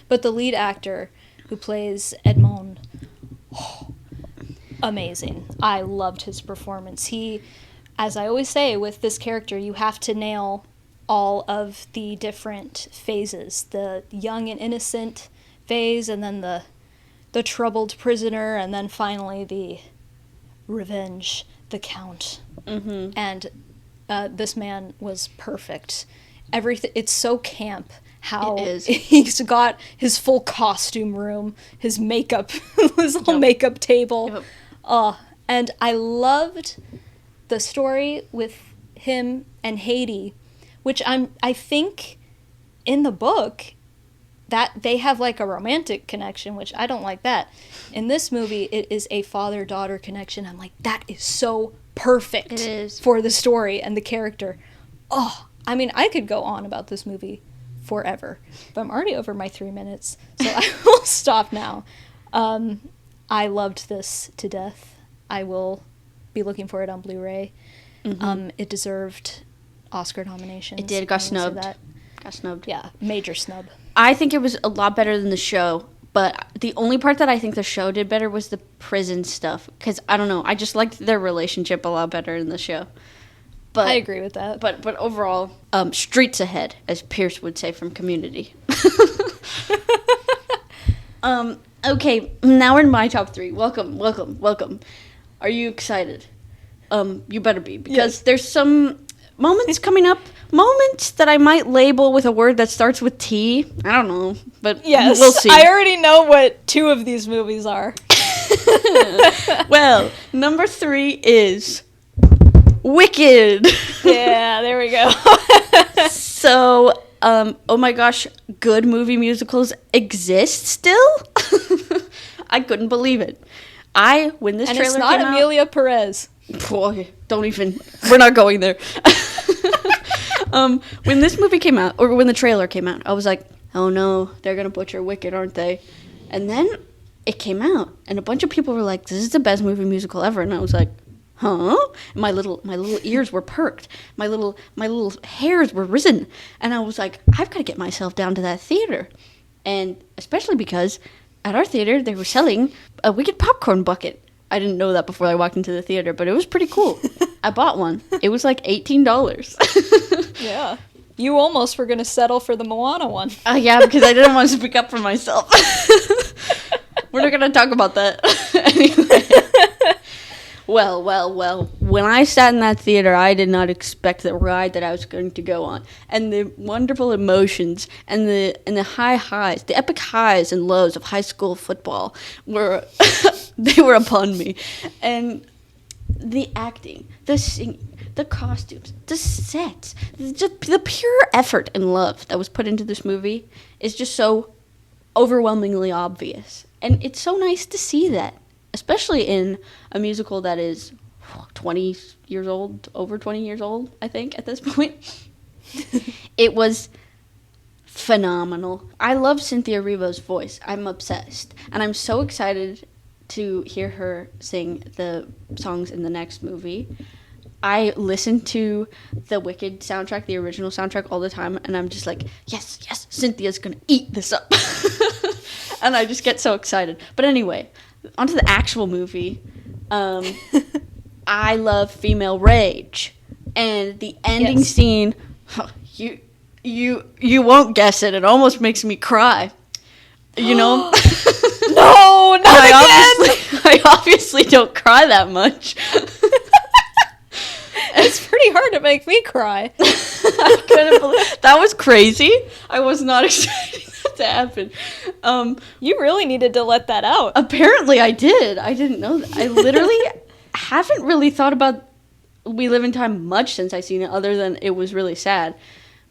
But the lead actor who plays Edmond, amazing. I loved his performance. He, as I always say with this character, you have to nail all of the different phases. The young and innocent phase, and then the troubled prisoner, and then finally the revenge, the count. Mm-hmm. And this man was perfect. Everything, it's so camp how it is. He's got his full costume room, his makeup, his whole makeup table. Yep. And I loved the story with him and Haiti, which I think in the book that they have like a romantic connection, which I don't like that. In this movie, it is a father-daughter connection. I'm like, that is so perfect. It is. For the story and the character. I mean, I could go on about this movie forever, but I'm already over my 3 minutes, so I will stop now. I loved this to death. I will be looking for it on Blu-ray. Mm-hmm. It deserved Oscar nominations. It did. Got snubbed. Got snubbed. Yeah, major snub. I think it was a lot better than the show, but the only part that I think the show did better was the prison stuff, because I don't know, I just liked their relationship a lot better in the show. But I agree with that. But overall, streets ahead, as Pierce would say from Community. Okay, now we're in my top 3. Welcome. Are you excited? You better be, because there's some moments coming up, moments that I might label with a word that starts with T. I don't know, but we'll see. I already know what 2 of these movies are. Well, number 3 is Wicked. Yeah, there we go. So, oh my gosh, good movie musicals exist still? I couldn't believe it. When this trailer came out... And it's not Emilia Perez. Boy, don't even... We're not going there. When this movie came out, or when the trailer came out, I was like, oh no, they're going to butcher Wicked, aren't they? And then it came out, and a bunch of people were like, this is the best movie musical ever. And I was like, huh? And my little ears were perked. My little hairs were risen. And I was like, I've got to get myself down to that theater. And especially because at our theater, they were selling a Wicked popcorn bucket. I didn't know that before I walked into the theater, but it was pretty cool. I bought one. It was like $18. Yeah. You almost were going to settle for the Moana one. Yeah, because I didn't want to speak up for myself. We're not going to talk about that. Anyway. Well. When I sat in that theater, I did not expect the ride that I was going to go on. And the wonderful emotions and the high highs, the epic highs and lows of high school football they were upon me. And the acting, the singing, the costumes, the sets, just the pure effort and love that was put into this movie is just so overwhelmingly obvious. And it's so nice to see that, especially in a musical that is 20 years old, over 20 years old, I think, at this point. It was phenomenal. I love Cynthia Erivo's voice. I'm obsessed. And I'm so excited to hear her sing the songs in the next movie. I listen to the Wicked soundtrack, the original soundtrack, all the time, and I'm just like, yes, Cynthia's gonna eat this up. And I just get so excited. But anyway, onto the actual movie. I love Female Rage. And the ending scene, you won't guess it. It almost makes me cry. You know? No, not I obviously don't cry that much. It's pretty hard to make me cry. I couldn't believe that was crazy. I was not expecting that to happen. You really needed to let that out. Apparently I did. I didn't know that. I literally haven't really thought about We Live in Time much since I seen it, other than it was really sad.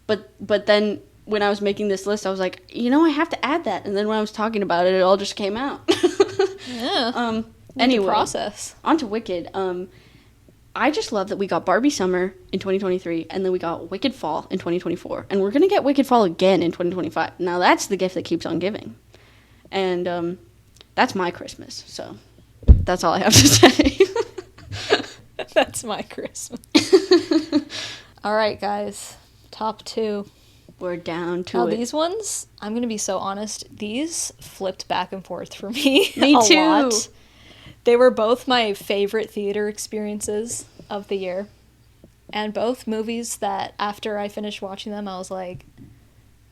But then when I was making this list, I was like, I have to add that. And then when I was talking about it, it all just came out. Yeah. Anyway, process. On to Wicked. I just love that we got Barbie Summer in 2023, and then we got Wicked Fall in 2024. And we're going to get Wicked Fall again in 2025. Now, that's the gift that keeps on giving. And that's my Christmas. So that's all I have to say. That's my Christmas. All right, guys. Top 2. We're down to now, it. These ones, I'm going to be so honest, these flipped back and forth for me. Me too. Lot. They were both my favorite theater experiences of the year. And both movies that after I finished watching them, I was like,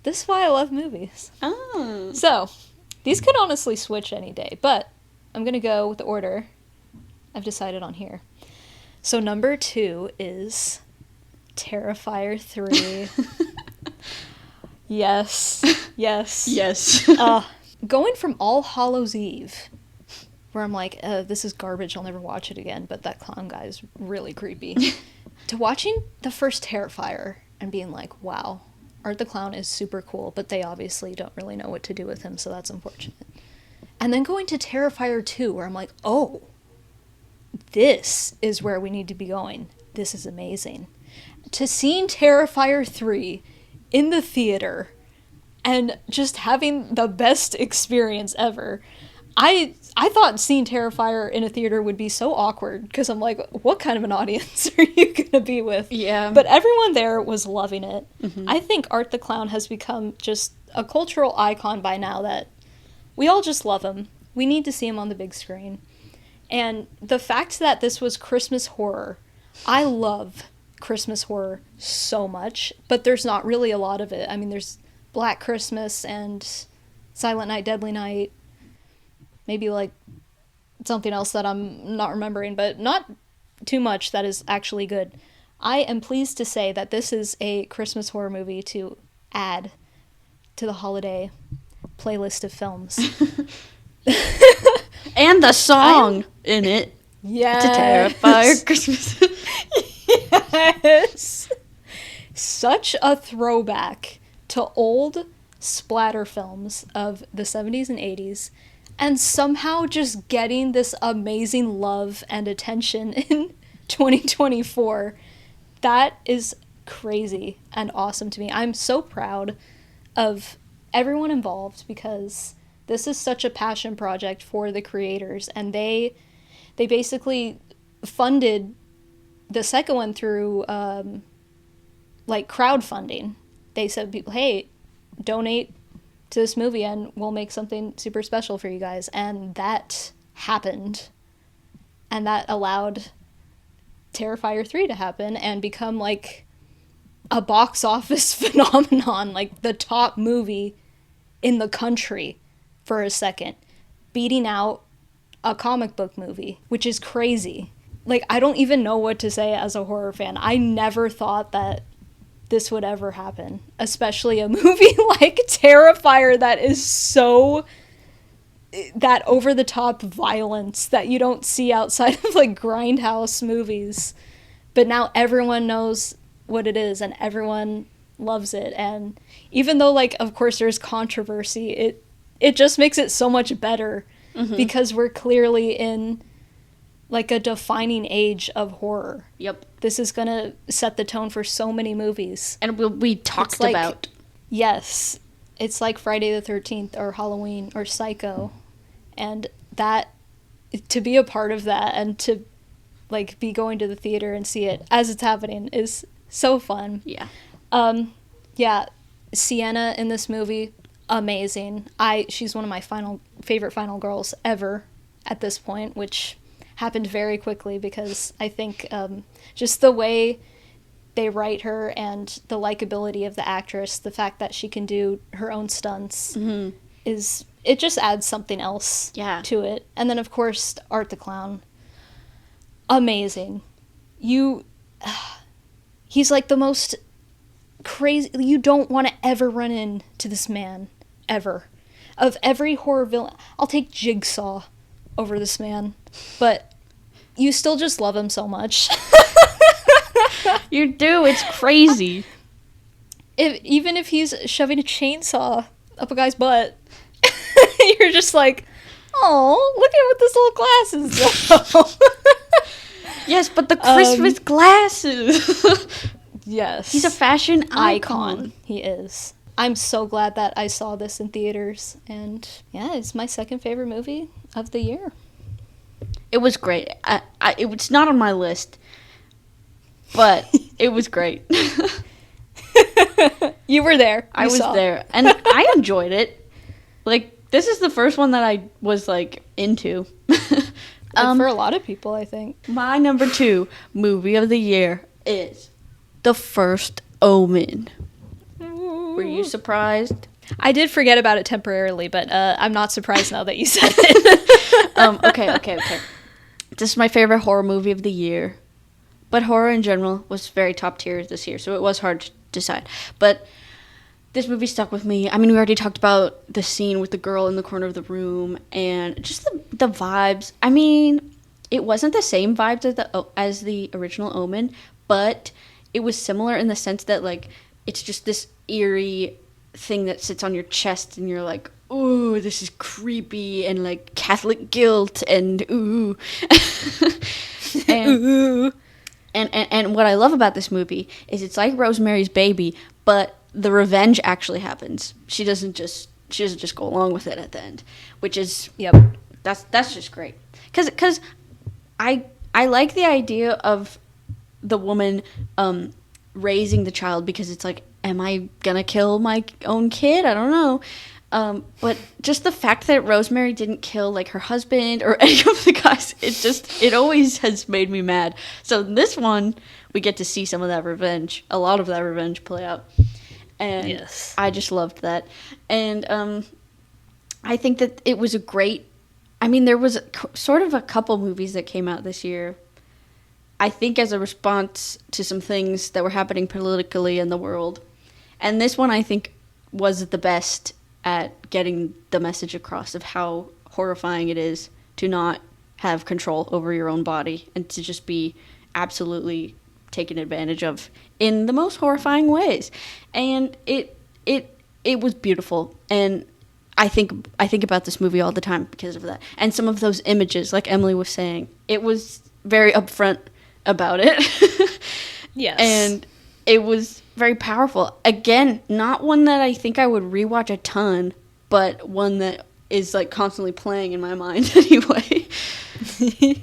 this is why I love movies. Oh. So, these could honestly switch any day, but I'm going to go with the order I've decided on here. So, number 2 is Terrifier 3. Yes. Going from All Hallows Eve, where I'm like, this is garbage, I'll never watch it again, but that clown guy is really creepy, to watching the first Terrifier and being like, wow, Art the Clown is super cool, but they obviously don't really know what to do with him, so that's unfortunate. And then going to Terrifier 2, where I'm like, oh, this is where we need to be going. This is amazing. To seeing Terrifier 3 in the theater and just having the best experience ever. I thought seeing Terrifier in a theater would be so awkward, because I'm like, what kind of an audience are you going to be with? Yeah. But everyone there was loving it. Mm-hmm. I think Art the Clown has become just a cultural icon by now that we all just love him. We need to see him on the big screen. And the fact that this was Christmas horror, I love Christmas horror so much, but there's not really a lot of it. I mean, there's Black Christmas and Silent Night, Deadly Night, maybe like something else that I'm not remembering, but not too much that is actually good. I am pleased to say that this is a Christmas horror movie to add to the holiday playlist of films. And the song in it. Yes. To Terrifier Christmas. Yes. Such a throwback to old splatter films of the 70s and 80s, and somehow just getting this amazing love and attention in 2024. That is crazy and awesome to me. I'm so proud of everyone involved, because this is such a passion project for the creators, and they basically funded the second one through like crowdfunding. They said, people, hey, donate to this movie and we'll make something super special for you guys. And that happened. And that allowed Terrifier 3 to happen and become like a box office phenomenon, like the top movie in the country for a second, beating out a comic book movie, which is crazy. Like, I don't even know what to say as a horror fan. I never thought that this would ever happen, especially a movie like Terrifier that is so that over-the-top violence that you don't see outside of, like, Grindhouse movies. But now everyone knows what it is, and everyone loves it. And even though, like, of course there's controversy, it just makes it so much better because we're clearly in, like, a defining age of horror. Yep. This is gonna set the tone for so many movies. And will be talked about. Yes. It's like Friday the 13th or Halloween or Psycho. And that, to be a part of that and to, like, be going to the theater and see it as it's happening is so fun. Yeah. Yeah, Sienna in this movie, amazing. She's one of my favorite final girls ever at this point, which happened very quickly because I think just the way they write her and the likability of the actress, the fact that she can do her own stunts, it just adds something else to it. And then, of course, Art the Clown. Amazing. He's like the most crazy. You don't want to ever run into this man, ever. Of every horror villain, I'll take Jigsaw over this man, but you still just love him so much. You do. It's crazy. Even if he's shoving a chainsaw up a guy's butt, you're just like, oh, look at what this little glasses do. Yes, but the Christmas glasses. Yes. He's a fashion icon. He is. I'm so glad that I saw this in theaters, and yeah, it's my second favorite movie of the year. It was great. It's not on my list, but it was great. You were there. I was there, and I enjoyed it. Like, this is the first one that I was, like, into. For a lot of people, I think. My number 2 movie of the year is The First Omen. Were you surprised? I did forget about it temporarily, but I'm not surprised now that you said it. Okay. This is my favorite horror movie of the year. But horror in general was very top tier this year, so it was hard to decide. But this movie stuck with me. I mean, we already talked about the scene with the girl in the corner of the room and just the vibes. I mean, it wasn't the same vibes as the original Omen, but it was similar in the sense that, like, it's just this eerie thing that sits on your chest and you're like, ooh, this is creepy, and, like, Catholic guilt, and ooh. And what I love about this movie is it's like Rosemary's Baby, but the revenge actually happens. She doesn't just go along with it at the end, which is that's just great. Cause I like the idea of the woman raising the child, because it's like, am I gonna kill my own kid? I don't know. But just the fact that Rosemary didn't kill, like, her husband or any of the guys, it always has made me mad. So in this one, we get to see some of that revenge, a lot of that revenge play out. And yes. I just loved that. And I think that it was a great, I mean, there was sort of a couple movies that came out this year, I think as a response to some things that were happening politically in the world. And this one, I think, was the best at getting the message across of how horrifying it is to not have control over your own body and to just be absolutely taken advantage of in the most horrifying ways. And it was beautiful, and I think about this movie all the time because of that. And some of those images, like Emily was saying, it was very upfront about it. Yes. And it was very powerful. Again, not one that I think I would rewatch a ton, but one that is, like, constantly playing in my mind anyway.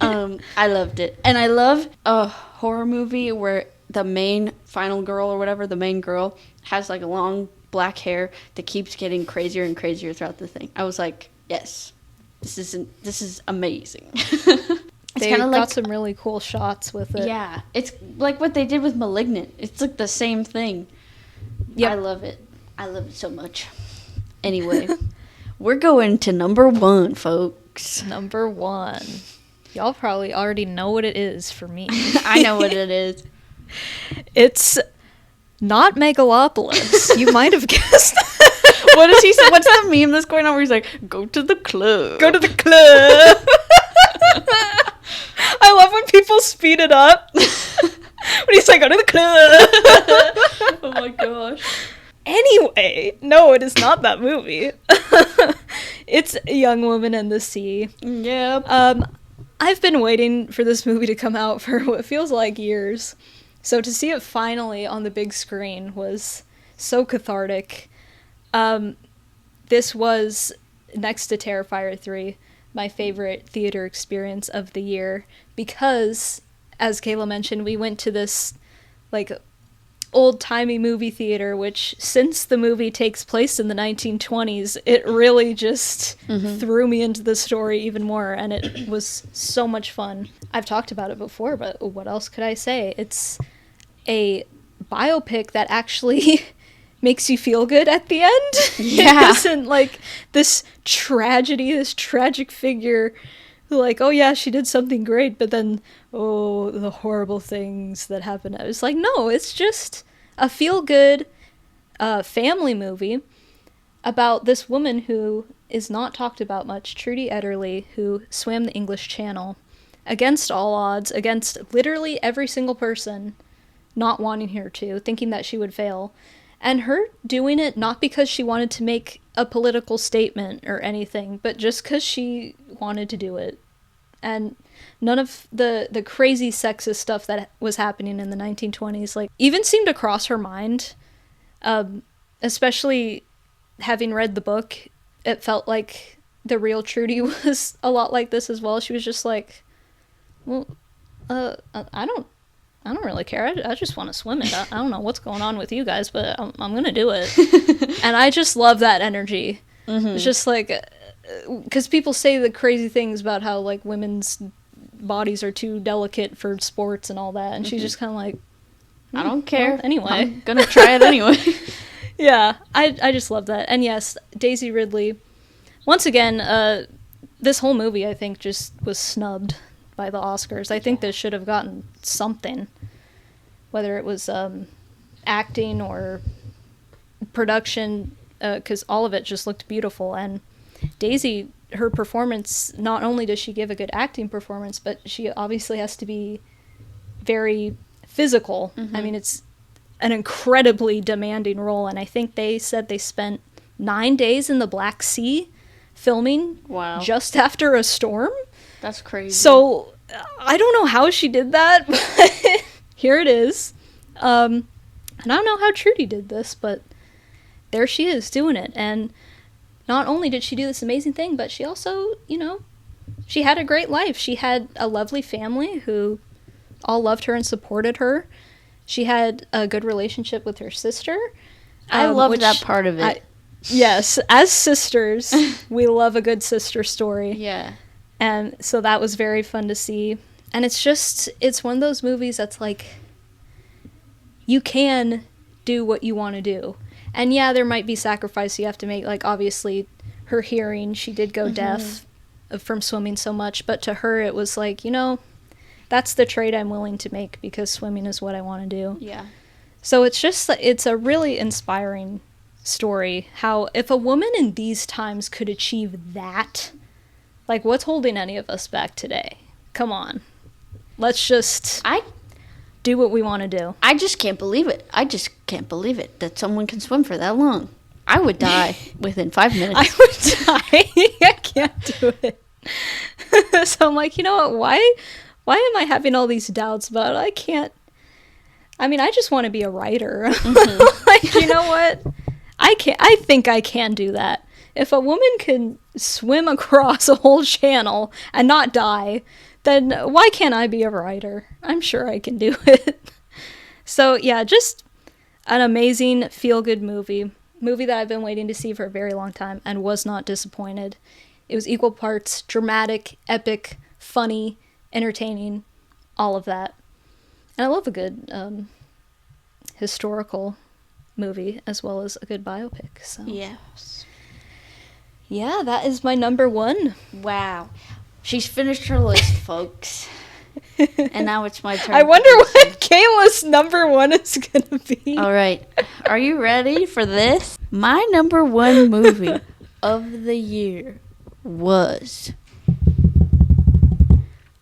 I loved it. And I love a horror movie where the main final girl or whatever, the main girl, has, like, a long black hair that keeps getting crazier and crazier throughout the thing. I was like, yes, this is amazing. They got some really cool shots with it. Yeah, it's like what they did with Malignant. It's like the same thing. Yeah, I love it. I love it so much. Anyway, we're going to number 1, folks. Number 1. Y'all probably already know what it is for me. I know what it is. It's not Megalopolis. You might have guessed. What does he say? What's the meme that's going on where he's like, go to the club. Go to the club. I love when people speed it up. When he's like, go to the club. Oh my gosh. Anyway, no, it is not that movie. It's A Young Woman and the Sea. Yep. I've been waiting for this movie to come out for what feels like years. So to see it finally on the big screen was so cathartic. This was, next to Terrifier 3, my favorite theater experience of the year because, as Kayla mentioned, we went to this, like, old-timey movie theater, which, since the movie takes place in the 1920s, it really just threw me into the story even more, and it was so much fun. I've talked about it before, but what else could I say? It's a biopic that actually makes you feel good at the end. Yeah. It isn't like this tragedy, this tragic figure who, like, oh yeah, she did something great, but then, oh, the horrible things that happen. I was like, no, it's just a feel-good family movie about this woman who is not talked about much, Trudy Ederle, who swam the English Channel against all odds, against literally every single person not wanting her to, thinking that she would fail. And her doing it not because she wanted to make a political statement or anything, but just because she wanted to do it. And none of the crazy sexist stuff that was happening in the 1920s, like, even seemed to cross her mind. Especially having read the book, it felt like the real Trudy was a lot like this as well. She was just like, well, I don't really care. I just want to swim it. I don't know what's going on with you guys, but I'm going to do it. And I just love that energy. Mm-hmm. It's just like, because people say the crazy things about how, like, women's bodies are too delicate for sports and all that. And she's just kind of like, I don't care. Well, anyway. I'm going to try it anyway. Yeah, I just love that. And yes, Daisy Ridley. Once again, this whole movie, I think, just was snubbed by the Oscars. I think this should have gotten something, whether it was acting or production, because all of it just looked beautiful. And Daisy, her performance, not only does she give a good acting performance, but she obviously has to be very physical. Mm-hmm. I mean, it's an incredibly demanding role, and I think they said they spent 9 days in the Black Sea filming. Wow. Just after a storm. That's crazy. So, I don't know how she did that, but here it is. And I don't know how Trudy did this, but there she is doing it. And not only did she do this amazing thing, but she also, she had a great life. She had a lovely family who all loved her and supported her. She had a good relationship with her sister. I love that part of it. Yes, as sisters, we love a good sister story. Yeah. And so that was very fun to see. And it's one of those movies that's like, you can do what you want to do. And yeah, there might be sacrifice you have to make. Like, obviously, her hearing, she did go deaf from swimming so much. But to her, it was like, that's the trade I'm willing to make because swimming is what I want to do. Yeah. So it's a really inspiring story. How if a woman in these times could achieve that, like, what's holding any of us back today? Come on. Let's just do what we want to do. I just can't believe it. I just can't believe it that someone can swim for that long. I would die within 5 minutes. I would die. I can't do it. So I'm like, you know what? Why am I having all these doubts about it? I can't. I mean, I just want to be a writer. Mm-hmm. Like, you know what? I think I can do that. If a woman can swim across a whole channel and not die, then why can't I be a writer? I'm sure I can do it. So, yeah, just an amazing feel-good movie. Movie that I've been waiting to see for a very long time and was not disappointed. It was equal parts dramatic, epic, funny, entertaining, all of that. And I love a good historical movie as well as a good biopic. So yes. Yeah, that is my number one. Wow. She's finished her list, folks. And now it's my turn. I wonder what Kayla's number one is gonna be. All right. Are you ready for this? My number one movie of the year was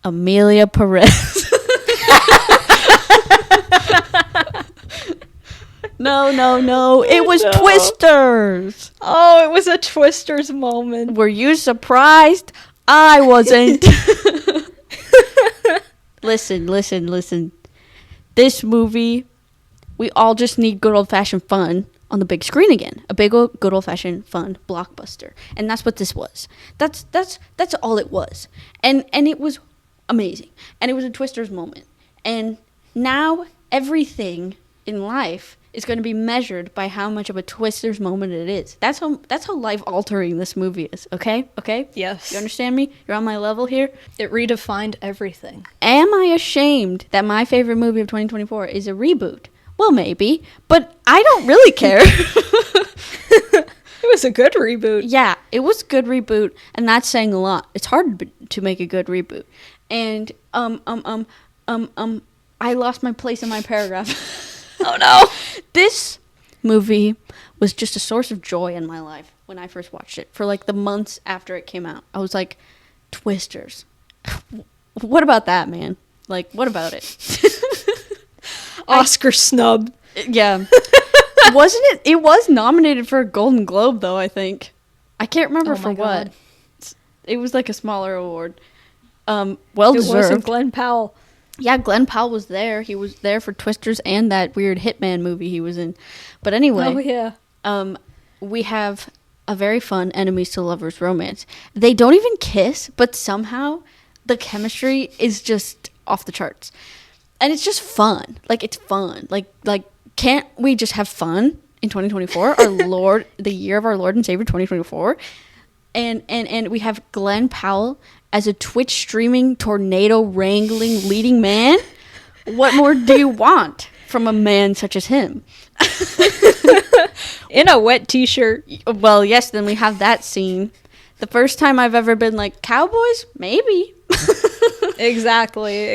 Amelia Perez. No. It was Twisters. Oh, it was a Twisters moment. Were you surprised? I wasn't. Listen. This movie, we all just need good old-fashioned fun on the big screen again. A big good old-fashioned fun blockbuster. And that's what this was. That's all it was. And it was amazing. And it was a Twisters moment. And now everything in life is going to be measured by how much of a Twisters moment it is. That's how life-altering this movie is, okay? Yes. You understand me? You're on my level here? It redefined everything. Am I ashamed that my favorite movie of 2024 is a reboot? Well, maybe, but I don't really care. It was a good reboot. Yeah, it was a good reboot, and that's saying a lot. It's hard to make a good reboot. And, I lost my place in my paragraph. Oh no. This movie was just a source of joy in my life when I first watched it. For like the months after it came out, I was like, Twisters. What about that, man? Like, what about it? Oscar snub. Yeah. Wasn't it? It was nominated for a Golden Globe, though, I think. I can't remember for what. It was like a smaller award. Well deserved. It wasn't Glenn Powell. Yeah, Glenn Powell was there. He was there for Twisters and that weird Hitman movie he was in. But anyway. Oh, yeah. We have a very fun enemies to lovers romance. They don't even kiss, but somehow the chemistry is just off the charts. And it's just fun. Like, it's fun. Like can't we just have fun in 2024? The year of our Lord and Savior 2024. And we have Glenn Powell as a Twitch streaming, tornado wrangling leading man. What more do you want from a man such as him? In a wet t-shirt. Well, yes, then we have that scene. The first time I've ever been like, cowboys? Maybe. Exactly.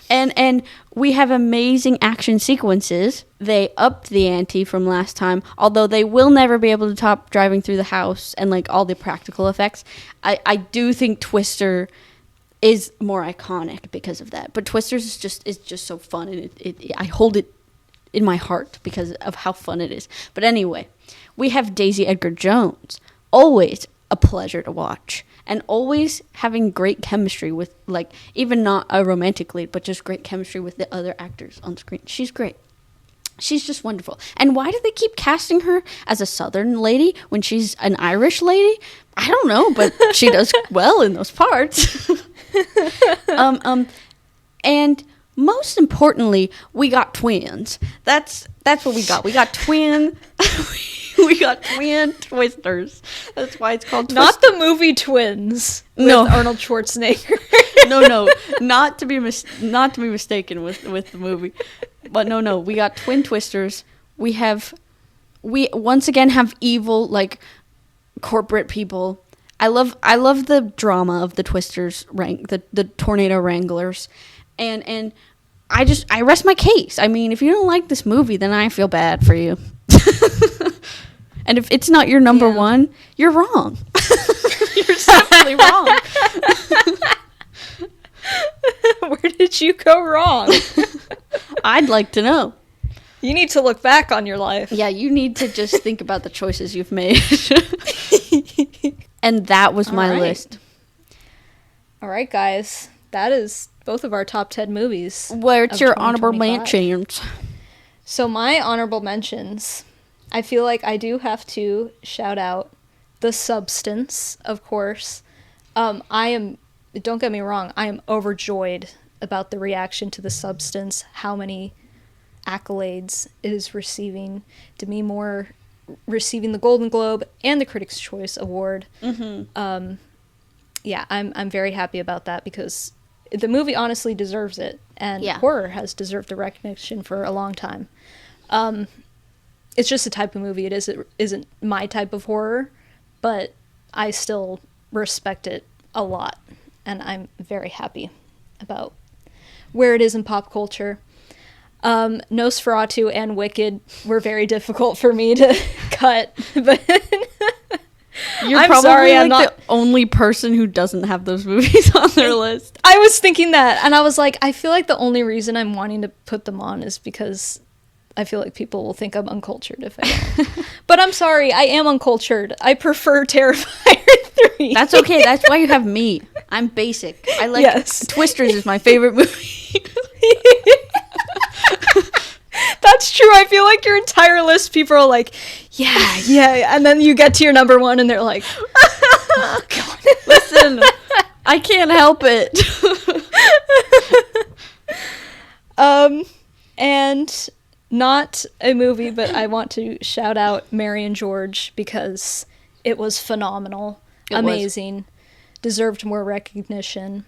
And we have amazing action sequences. They upped the ante from last time, although they will never be able to top driving through the house and like all the practical effects. I do think Twister is more iconic because of that. But Twisters is just so fun, and I hold it in my heart because of how fun it is. But anyway, we have Daisy Edgar Jones, always a pleasure to watch, and always having great chemistry with, like, even not a romantic lead, but just great chemistry with the other actors on screen. She's great. She's just wonderful. And why do they keep casting her as a Southern lady when she's an Irish lady? I don't know, but she does well in those parts. And most importantly, we got twins. That's what we got. We got twin. We got twin Twisters. That's why it's called Twisters. Not the movie Twins with Arnold Schwarzenegger. No, not to be mistaken with the movie. But no, we got twin Twisters. We once again have evil, like, corporate people. I love the drama of the Twisters, the tornado wranglers, and I rest my case. I mean, if you don't like this movie, then I feel bad for you. And if it's not your number one, you're wrong. You're simply wrong. Where did you go wrong? I'd like to know. You need to look back on your life. Yeah, you need to just think about the choices you've made. And that was my list. All right, guys. That is both of our top 10 movies. Where's your honorable mentions? So my honorable mentions, I feel like I do have to shout out The Substance, of course. Don't get me wrong, I am overjoyed about the reaction to The Substance, how many accolades it is receiving. Demi Moore receiving the Golden Globe and the Critics' Choice Award. Mm-hmm. Yeah, I'm very happy about that because the movie honestly deserves it, and horror has deserved the recognition for a long time. It's just a type of movie. It isn't my type of horror, but I still respect it a lot, and I'm very happy about where it is in pop culture. Nosferatu and Wicked were very difficult for me to cut, but I'm probably sorry, I'm not the only person who doesn't have those movies on their list. I was thinking that, and I was like, I feel like the only reason I'm wanting to put them on is because I feel like people will think I'm uncultured if I don't. But I'm sorry, I am uncultured. I prefer Terrifier 3. That's okay. That's why you have me. I'm basic. I like Twisters is my favorite movie. That's true. I feel like your entire list, people are like, yeah. And then you get to your number one and they're like, oh, God. Listen, I can't help it. And not a movie, but I want to shout out Mary and George because it was phenomenal. Amazing. Deserved more recognition.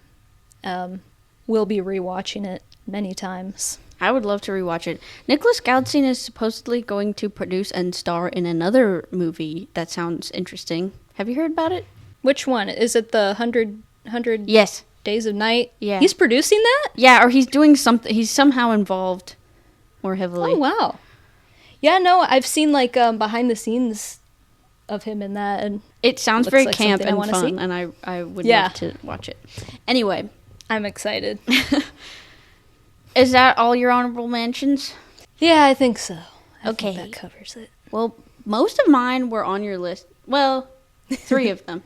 We'll be rewatching it many times. I would love to rewatch it. Nicholas Galitzine is supposedly going to produce and star in another movie that sounds interesting. Have you heard about it? Which one? Is it the 100 Yes. Days of Night? Yeah. He's producing that? Yeah, or he's doing something. He's somehow involved more heavily. Oh, wow. Yeah, no, I've seen like behind the scenes of him in that, and it sounds very like camp and fun, and I would love to watch it. Anyway. I'm excited. Is that all your honorable mentions? Yeah, I think so. I think that covers it. Well, most of mine were on your list. Well, 3 of them.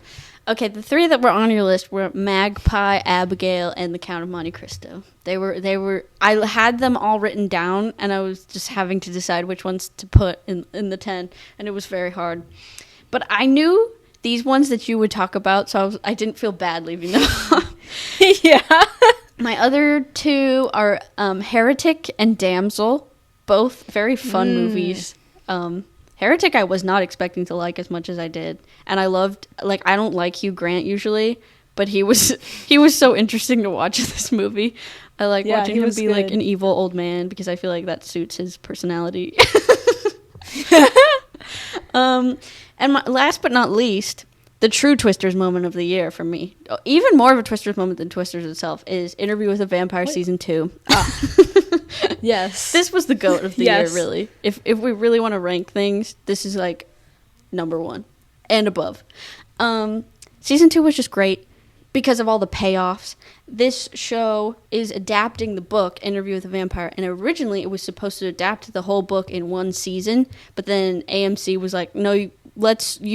Okay, the 3 that were on your list were Magpie, Abigail, and The Count of Monte Cristo. They were. I had them all written down, and I was just having to decide which ones to put in the 10, and it was very hard. But I knew these ones that you would talk about, so I didn't feel bad leaving them off. Yeah. My other 2 are Heretic and Damsel, both very fun movies. Heretic I was not expecting to like as much as I did, and I loved, like, I don't like Hugh Grant usually, but he was so interesting to watch in this movie. I like watching him be good. Like an evil old man because I feel like that suits his personality. And last but not least, the true Twisters moment of the year for me, even more of a Twisters moment than Twisters itself, is Interview with a Vampire Season 2. Yes. This was the GOAT of the year, really. If we really want to rank things, this is like number 1 and above. Season 2 was just great because of all the payoffs. This show is adapting the book Interview with a Vampire, and originally it was supposed to adapt the whole book in 1 season, but then AMC was like, no, you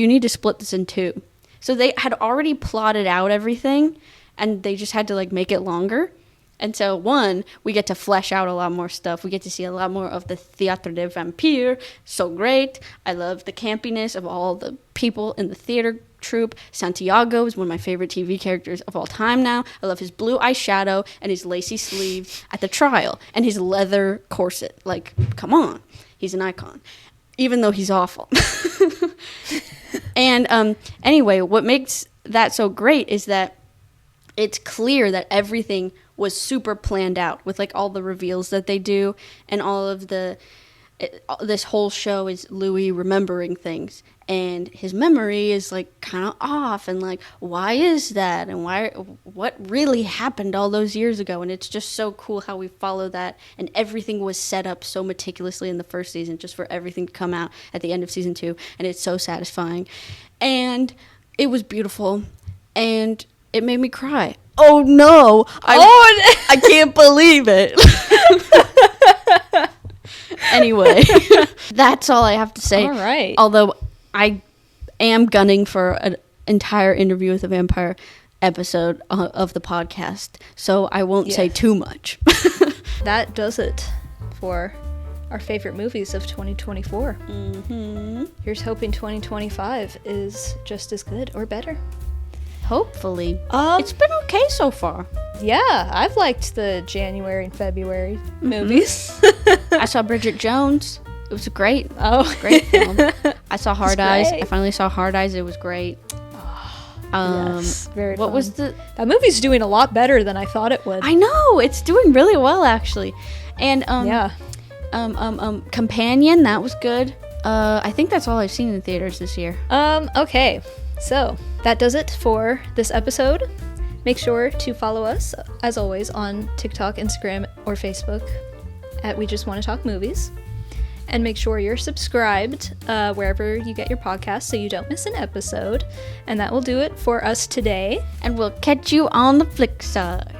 need to split this in 2. So they had already plotted out everything, and they just had to like make it longer. And so, 1, we get to flesh out a lot more stuff. We get to see a lot more of the Théâtre des Vampires. So great. I love the campiness of all the people in the theater troupe. Santiago is one of my favorite TV characters of all time now. I love his blue eyeshadow and his lacy sleeves at the trial and his leather corset. Like, come on. He's an icon. Even though he's awful. And anyway, what makes that so great is that it's clear that everything was super planned out with like all the reveals that they do, and all of this whole show is Louis remembering things, and his memory is like kind of off, and like, why is that, and what really happened all those years ago? And it's just so cool how we follow that, and everything was set up so meticulously in the first season just for everything to come out at the end of season 2, and it's so satisfying, and it was beautiful, and it made me cry. Oh no! I can't believe it. Anyway, that's all I have to say. All right. Although I am gunning for an entire Interview with a Vampire episode of the podcast, so I won't say too much. That does it for our favorite movies of 2024. Mm-hmm. Here's hoping 2025 is just as good or better. Hopefully. It's been okay so far. Yeah, I've liked the January and February movies. I saw Bridget Jones. It was great. Great film. I saw Hard Eyes. I finally saw Hard Eyes. It was great. Yes, very fun. What was that movie's doing a lot better than I thought it would. I know. It's doing really well, actually. And Companion, that was good. I think that's all I've seen in theaters this year. Okay. So, that does it for this episode. Make sure to follow us, as always, on TikTok, Instagram, or Facebook at We Just Want to Talk Movies. And make sure you're subscribed wherever you get your podcasts so you don't miss an episode. And that will do it for us today. And we'll catch you on the flick side.